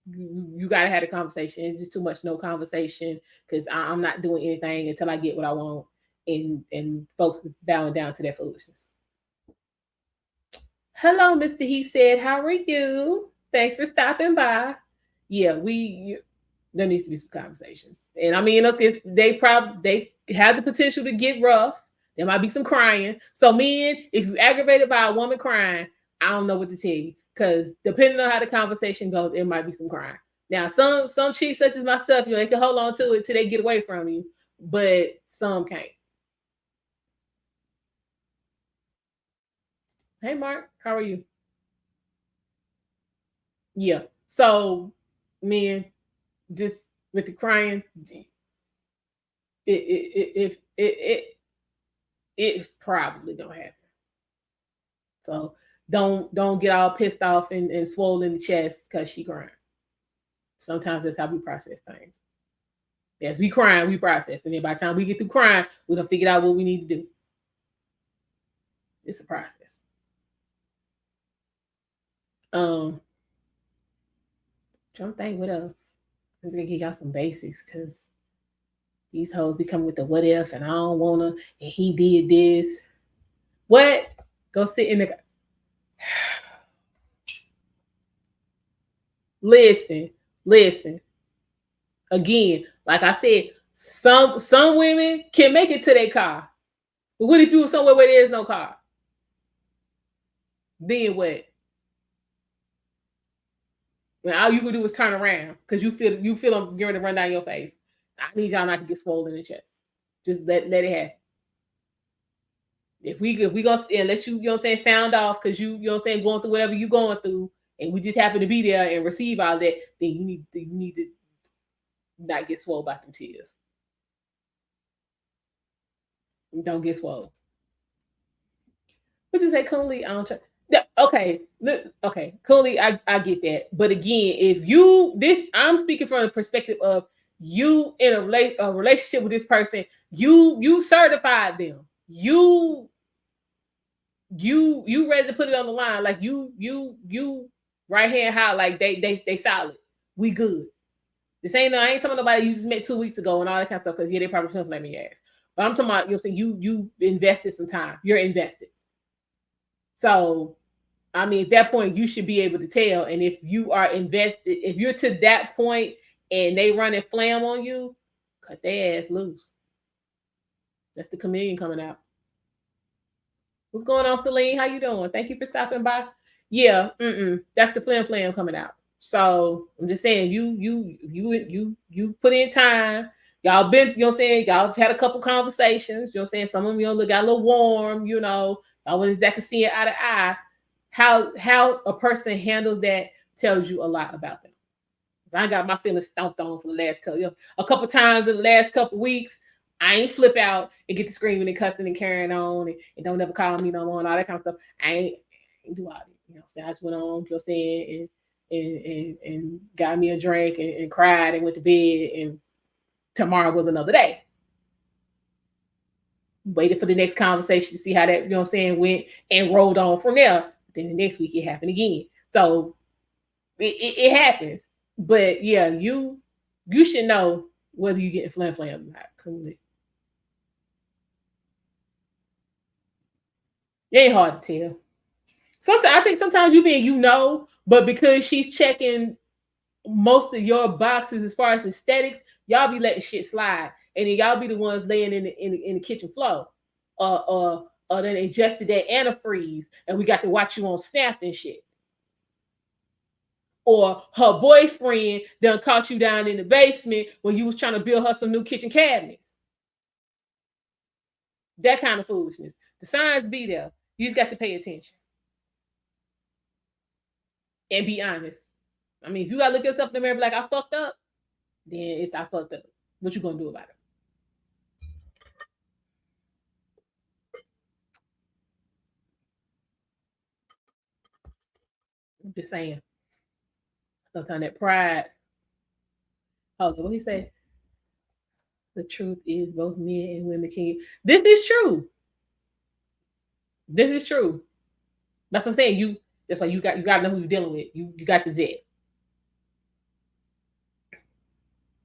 You got to have a conversation. It's just too much no conversation because I'm not doing anything until I get what I want, and folks is bowing down to their foolishness. Hello, Mr. He said, how are you? Thanks for stopping by. Yeah, there needs to be some conversations. And I mean, they have the potential to get rough. There might be some crying. So men, if you aggravated by a woman crying, I don't know what to tell you. Because depending on how the conversation goes, it might be some crying. Now, some chicks such as myself, they can hold on to it till they get away from you, but some can't. Hey, Mark, how are you? Yeah. So, men, just with the crying, it's probably gonna happen. So don't get all pissed off and swollen in the chest because she crying. Sometimes that's how we process things. As we crying, we process, and then by the time we get through crying, we done figured out what we need to do. It's a process. Trying to think what else. I'm just gonna give y'all some basics because these hoes be coming with the what if and I don't wanna and he did this. What? Go sit in the listen. Again, like I said, some women can make it to their car. But what if you were somewhere where there is no car? Then what? And all you can do is turn around because you feel them getting to run down your face. I need y'all not to get swollen in the chest. Just let it happen. If we gonna let you, sound off because you know what I'm saying, going through whatever you going through, and we just happen to be there and receive all that, then you need to not get swole by them tears. Don't get swole. What you say, Cooley? I don't try. Yeah, okay. Okay, Cooley, I get that. But again, I'm speaking from the perspective of you in a relationship with this person. You certified them. You ready to put it on the line, like you right hand high, like they solid. We good. I ain't talking about nobody you just met 2 weeks ago and all that kind of stuff, because they probably feel like me ass. But I'm talking about you invested some time. You're invested. So I mean, at that point, you should be able to tell. And if you are invested, if you're to that point and they run and flam on you, cut their ass loose. That's the chameleon coming out. What's going on, Celine? How you doing? Thank you for stopping by. Yeah, that's the flam coming out. So I'm just saying, you put in time. Y'all been, y'all had a couple conversations. Some of them, got a little warm. Y'all wasn't exactly seeing eye to eye. How a person handles that tells you a lot about them. I got my feelings stomped on for the last a couple times in the last couple weeks. I ain't flip out and get to screaming and cussing and carrying on and don't ever call me no more and all that kind of stuff. I ain't do all that. You know what I'm saying? I just went on, you know what I'm saying, and got me a drink and cried and went to bed, and tomorrow was another day. Waited for the next conversation to see how that, you know what I'm saying, went, and rolled on from there. Then the next week it happened again. So it happens. But yeah, you should know whether you getting flam flam or not. Clearly. It ain't hard to tell. Sometimes I think sometimes you being, but because she's checking most of your boxes as far as aesthetics, y'all be letting shit slide, and then y'all be the ones laying in the kitchen floor, or then ingested that antifreeze, and we got to watch you on Snap and shit. Or her boyfriend done caught you down in the basement when you was trying to build her some new kitchen cabinets. That kind of foolishness. The signs be there. You just got to pay attention and be honest. I mean, if you gotta look yourself in the mirror and be like, I fucked up, then it's I fucked up. What you gonna do about it? I'm just saying. Sometimes that pride. Oh, what he say? The truth is both men and women can. This is true. This is true. That's what I'm saying. That's why you got to know who you're dealing with. You got to vet.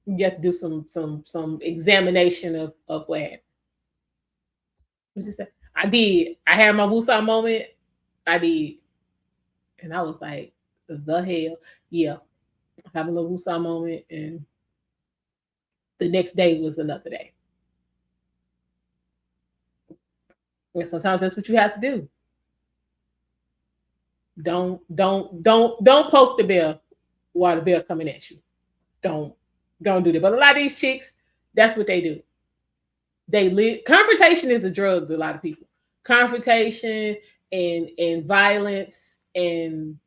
You have to do some examination of what happened. What you say? I did. I had my woosah moment. I did, and I was like, the hell, yeah. Have a little woosah moment, and the next day was another day. And sometimes that's what you have to do. Don't poke the bear while the bear coming at you. Don't don't do that. But a lot of these chicks, that's what they do. They live. Confrontation is a drug to a lot of people. Confrontation and violence and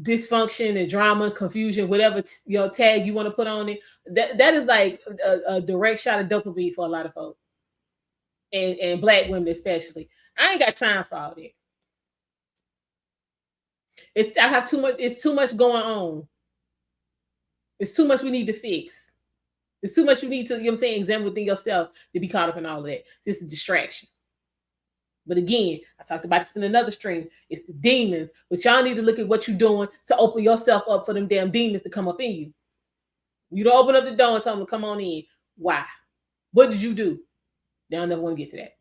dysfunction and drama, confusion, whatever your tag you want to put on it. That is like a direct shot of dopamine for a lot of folks, and black women especially. I ain't got time for all that. I have too much. It's too much going on. It's too much we need to fix. It's too much you need to, you know what I'm saying, examine within yourself to be caught up in all of that. It's a distraction. But again, I talked about this in another stream. It's the demons. But y'all need to look at what you're doing to open yourself up for them damn demons to come up in you. You don't open up the door and tell them to come on in. Why? What did you do? They don't never want to get to that.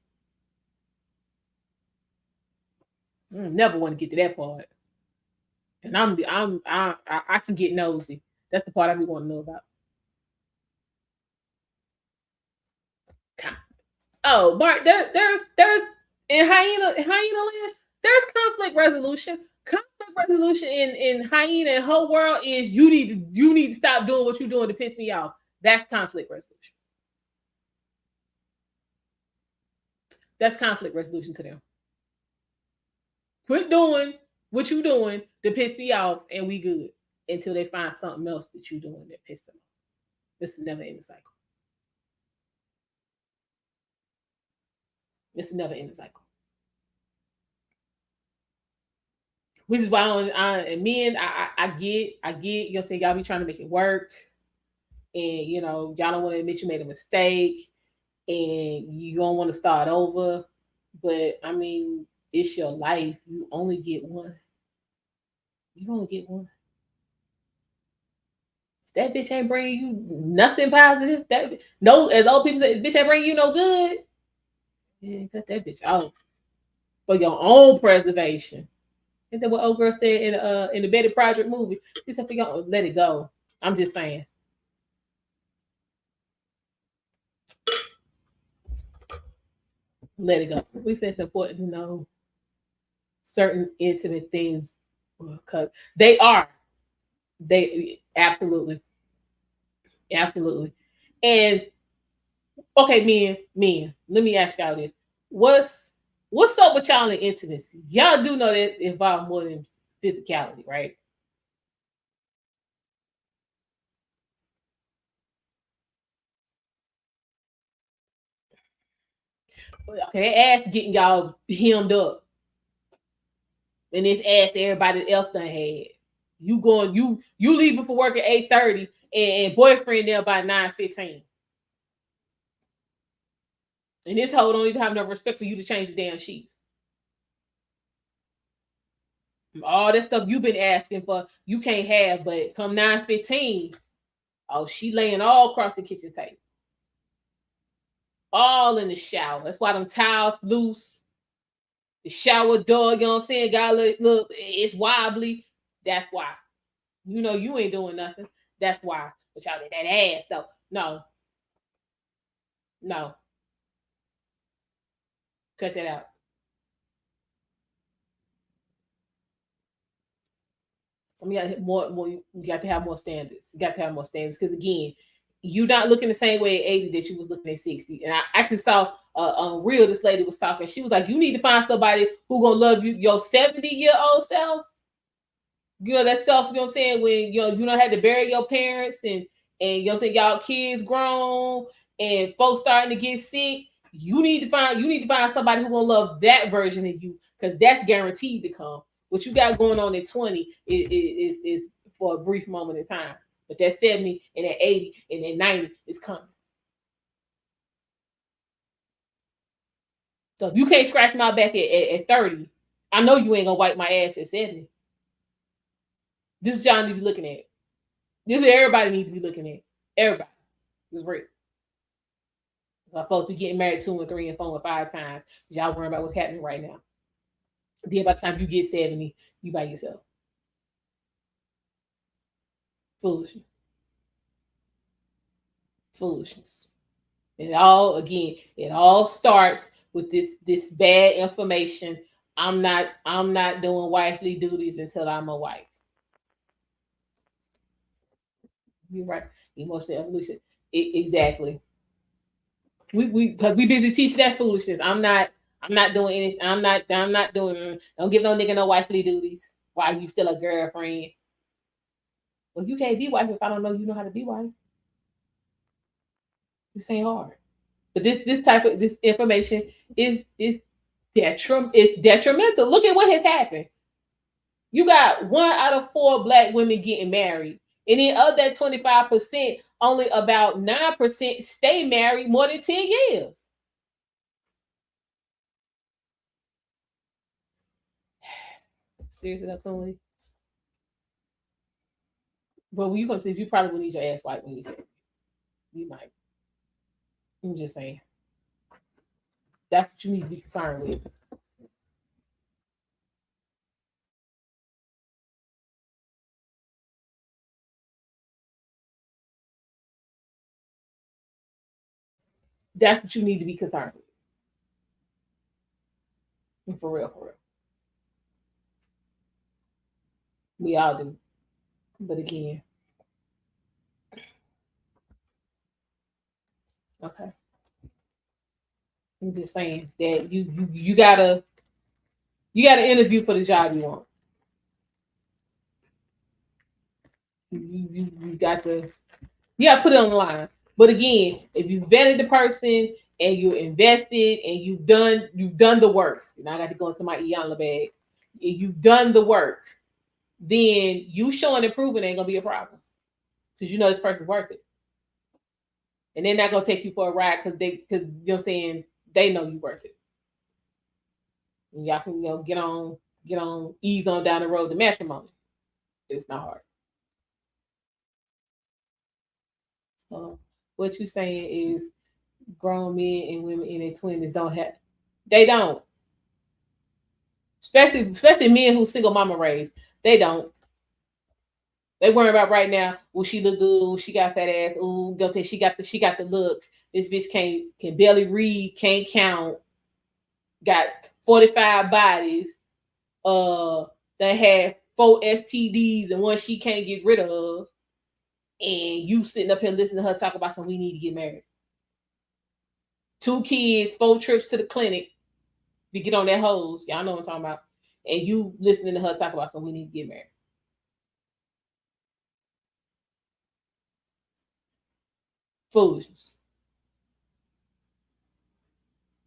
Never want to get to that part. And I can get nosy. That's the part I be wanting to know about. Oh, Mark, there's in hyena land, there's conflict resolution. Conflict resolution in hyena and whole world is you need to stop doing what you're doing to piss me off. That's conflict resolution. That's conflict resolution to them. Quit doing what you doing to piss me off, and we good until they find something else that you doing that piss them off. This is never in the cycle. It's never in the cycle. Which is why and men, I get, you know, saying y'all be trying to make it work, and y'all don't want to admit you made a mistake, and you don't want to start over. But I mean, it's your life. You only get one. You only get one. If that bitch ain't bringing you nothing positive, that no, as old people say, bitch ain't bringing you no good. Yeah, cut that bitch off for your own preservation. Isn't that what old girl said in the Betty Project movie? She said, "For your let it go." I'm just saying. Let it go. We say it's important to know certain intimate things because they absolutely, absolutely. And okay, men, let me ask y'all this: what's up with y'all in intimacy? Y'all do know that it involves more than physicality, right? Okay, that ass getting y'all hemmed up. And this ass that everybody else done had. You going, you leaving for work at 8:30 and boyfriend there by 9:15. And this hoe don't even have no respect for you to change the damn sheets. All that stuff you've been asking for, you can't have, but come 9:15, oh, she laying all across the kitchen table. All in the shower. That's why them towels loose. The shower door, you know what I'm saying? Got look, it's wobbly. That's why. You know you ain't doing nothing. That's why. But y'all did that ass though. No, no. Cut that out. Some you got more. You got to have more standards. You got to have more standards because again, you not looking the same way at 80 that you was looking at 60. And I actually saw on Real, this lady was talking. She was like, "You need to find somebody who gonna love you, your 70-year-old self. You know that self. You know what I'm saying? When you don't have to bury your parents and you know what I'm saying, y'all kids grown and folks starting to get sick. You need to find somebody who gonna love that version of you because that's guaranteed to come. What you got going on at 20 is for a brief moment in time, but that 70 and that 80 and that 90 is coming. So if you can't scratch my back at 30, I know you ain't gonna wipe my ass at 70. This is what y'all need to be looking at. This is what everybody needs to be looking at. Everybody. It's real. So folks be getting married 2 and 3 and 4 and 5 times. Y'all worrying about what's happening right now. Then by the time you get 70, you by yourself. Foolishness. Foolishness. It all starts with this bad information. I'm not doing wifely duties until I'm a wife. You're right. Emotional evolution. Exactly. We because we busy teaching that foolishness. I'm not doing anything. I'm not doing. Don't give no nigga no wifely duties while you still a girlfriend. Well, you can't be wife if I don't know you know how to be wife. This ain't hard. But this type of this information is detrimental. Look at what has happened. You got 1 out of 4 black women getting married, and then of that 25%, only about 9% stay married more than 10 years. Seriously, that's only. But when you come see, you probably will need your ass wiped when you say you might. I'm just saying that's what you need to be concerned with. That's what you need to be concerned with. For real, for real. We all do. But again, okay. I'm just saying that you gotta interview for the job you want. You got to put it on the line. But again, if you vetted the person and you invested and you've done the work. See, now I got to go into my Iyanla bag. If you've done the work, then you showing and proving ain't gonna be a problem because you know this person's worth it, and they're not gonna take you for a ride because you know what I'm saying, they know you worth it. And y'all can get on ease on down the road to matrimony. It's not hard. What you saying is grown men and women in their 20s don't have. They don't. Especially men who single mama raised. They don't. They worry about right now. Will she look good? She got fat ass. Ooh, go say she got the look. This bitch can barely read, can't count. Got 45 bodies. That had 4 STDs and one she can't get rid of. And you sitting up here listening to her talk about something we need to get married. 2 kids, 4 trips to the clinic to get on that hose. Y'all know what I'm talking about. And you listening to her talk about something we need to get married. Foolishness.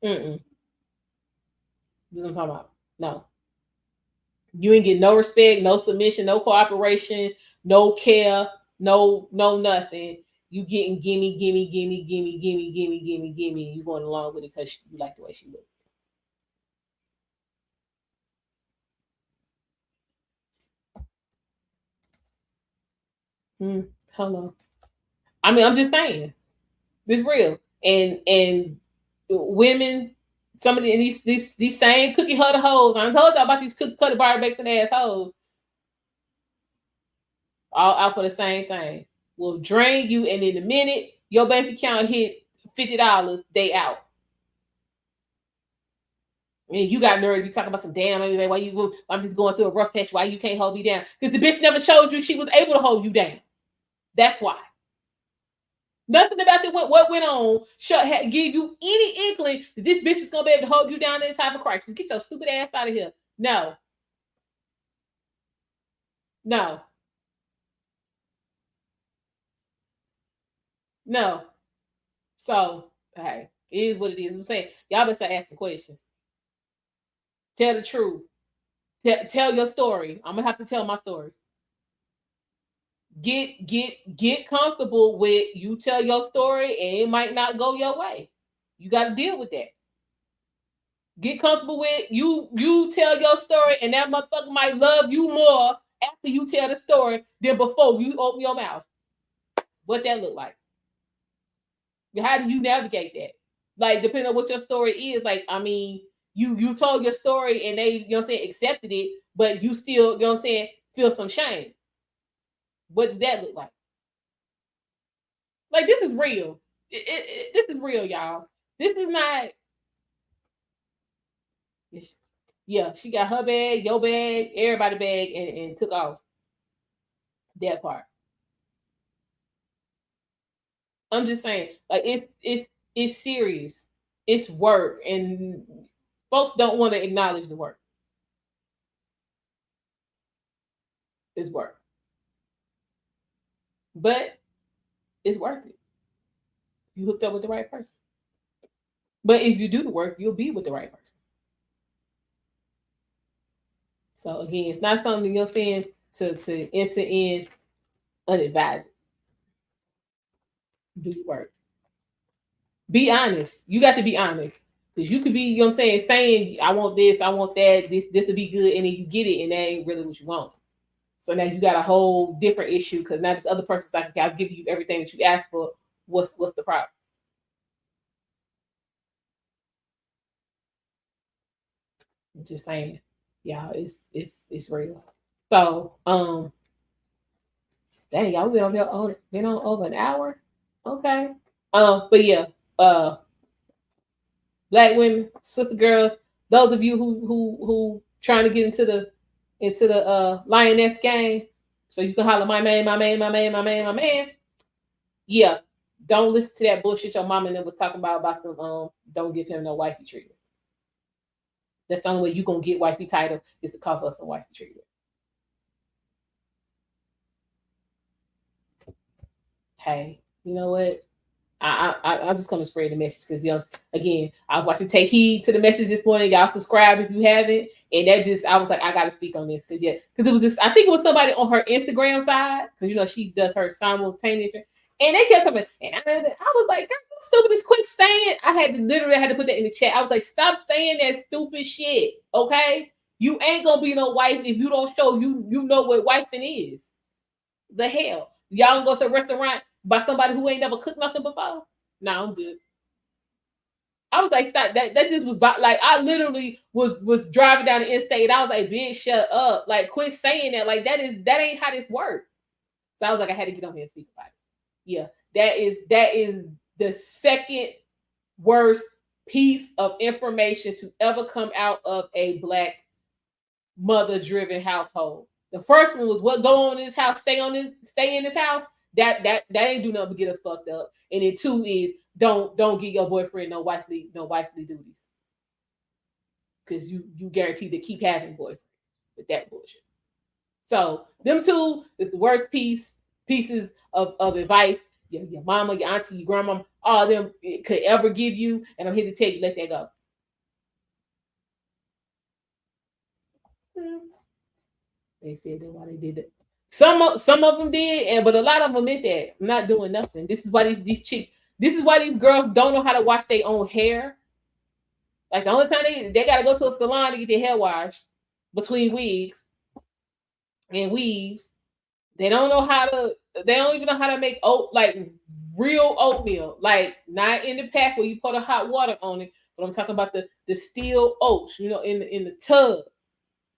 Mm-mm. This is what I'm talking about. No. You ain't get no respect, no submission, no cooperation, no care, no nothing. You getting gimme, gimme, gimme, gimme, gimme, gimme, gimme, gimme. You going along with it because you like the way she looks. Hello. I mean, I'm just saying. This real. And women, some of these same cookie cutter hoes. I told y'all about these cookie cutter barbecue assholes. All out for the same thing. Will drain you, and in a minute, your bank account hit $50, they out. And you got nerve to be talking about some damn anyway. Why you? I'm just going through a rough patch. Why you can't hold me down? Because the bitch never showed you she was able to hold you down. That's why. Nothing about what went on should give you any inkling that this bitch was gonna be able to hold you down in this type of crisis. Get your stupid ass out of here. No, no, no. So hey, it is what it is. I'm saying y'all better start asking questions. Tell the truth. Tell your story. I'm gonna have to tell my story. Get comfortable with you tell your story and it might not go your way. You got to deal with that. Get comfortable with you tell your story and that motherfucker might love you more after you tell the story than before you open your mouth. What that look like? How do you navigate that? Like depending on what your story is, like I mean, you told your story and they, you know what I'm saying, accepted it, but you still, you know what I'm saying, feel some shame. What does that look like? Like this is real. This is real, y'all. This is not. Yeah, she got her bag, your bag, everybody bag, and took off. That part. I'm just saying, like it's serious. It's work, and folks don't want to acknowledge the work. It's work, but it's worth it. You hooked up with the right person. But if you do the work, you'll be with the right person. So again, it's not something you're saying to enter in unadvised. Do the work. Be honest. You got to be honest. Because you could be, you know what I'm saying, I want this, I want that, this to be good, and then you get it, and that ain't really what you want. So now you got a whole different issue because now this other person's like, okay, I'll give you everything that you asked for. What's the problem? I'm just saying, y'all, it's real. So, dang, y'all, we been on over an hour. Okay. But yeah, black women, sister girls, those of you who trying to get into the lioness game, so you can holler my man, my man, my man, my man, my man. Yeah, don't listen to that bullshit your mama and them was talking about some don't give him no wifey treatment. That's the only way you gonna get wifey title is to cover us some wifey treatment. Hey, you know what? I'm just gonna spread the message because you know, again, I was watching Take Heed to the message this morning. Y'all subscribe if you haven't, and that just I was like, I gotta speak on this because it was this. I think it was somebody on her Instagram side because you know she does her simultaneous, and they kept talking, and I was like, girl, stupid, just quit saying. I had to put that in the chat. I was like, stop saying that stupid shit, okay? You ain't gonna be no wife if you don't show you know what wifing is. The hell, y'all go to a restaurant by somebody who ain't never cooked nothing before? No, I'm good. I was like, stop. That just was like I literally was driving down the interstate. And I was like, bitch, shut up. Like, quit saying that. Like, that ain't how this works. So I was like, I had to get on here and speak about it. Yeah, that is the second worst piece of information to ever come out of a black mother-driven household. The first one was what go on in this house, stay in this house. That ain't do nothing but get us fucked up. And then two is don't give your boyfriend no wifely duties. Because you guaranteed to keep having boyfriend with that bullshit. So them two is the worst pieces of advice your mama, your auntie, your grandma, all of them could ever give you. And I'm here to tell you, let that go. They said that why they did it. Some of them did, but a lot of them meant that I'm not doing nothing. This is why these chicks. This is why these girls don't know how to wash their own hair. Like the only time they gotta go to a salon to get their hair washed between wigs and weaves. They don't know how to. They don't even know how to make real oatmeal, like not in the pack where you put a hot water on it. But I'm talking about the steel oats, in the tub.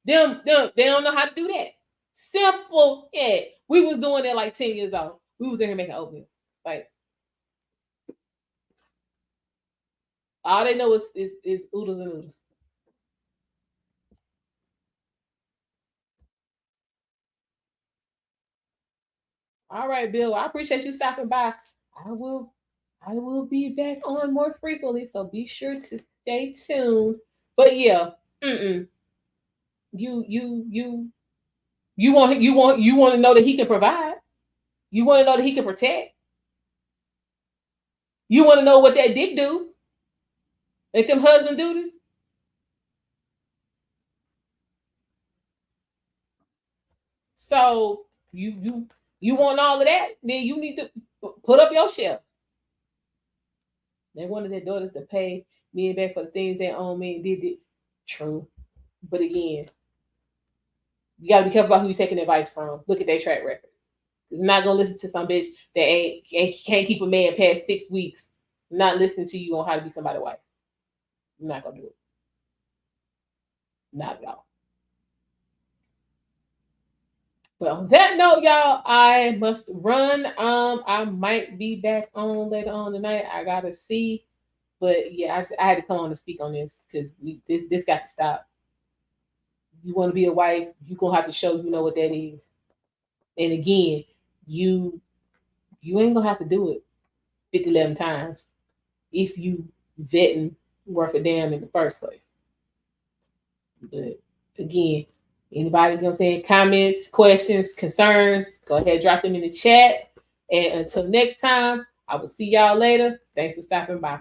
Them they don't know how to do that. Simple, yeah. We was doing it like 10 years old. We was in here making oatmeal. Like all they know is oodles and oodles. All right, Bill. I appreciate you stopping by. I will I will be back on more frequently, so be sure to stay tuned. But yeah, mm-mm. You want to know that he can provide. You want to know that he can protect. You want to know what that dick do. Let them husband do this. So you want all of that? Then you need to put up your shelf. They wanted their daughters to pay me back for the things they own me and did it. True, but again, you got to be careful about who you're taking advice from. Look at their track record. Because not gonna listen to some bitch that can't keep a man past 6 weeks. Not listening to you on how to be somebody's wife. I'm not gonna do it. Not at all. But on that note, y'all, I must run. I might be back on later on tonight. I gotta see. But yeah, I had to come on to speak on this because this got to stop. You want to be a wife, you gonna have to show you know what that is. And again, you you ain't gonna have to do it 50, 11 times if you vetting worth a damn in the first place. But again, anybody, you know what I'm saying, comments, questions, concerns, go ahead, drop them in the chat. And until next time, I will see y'all later. Thanks for stopping by.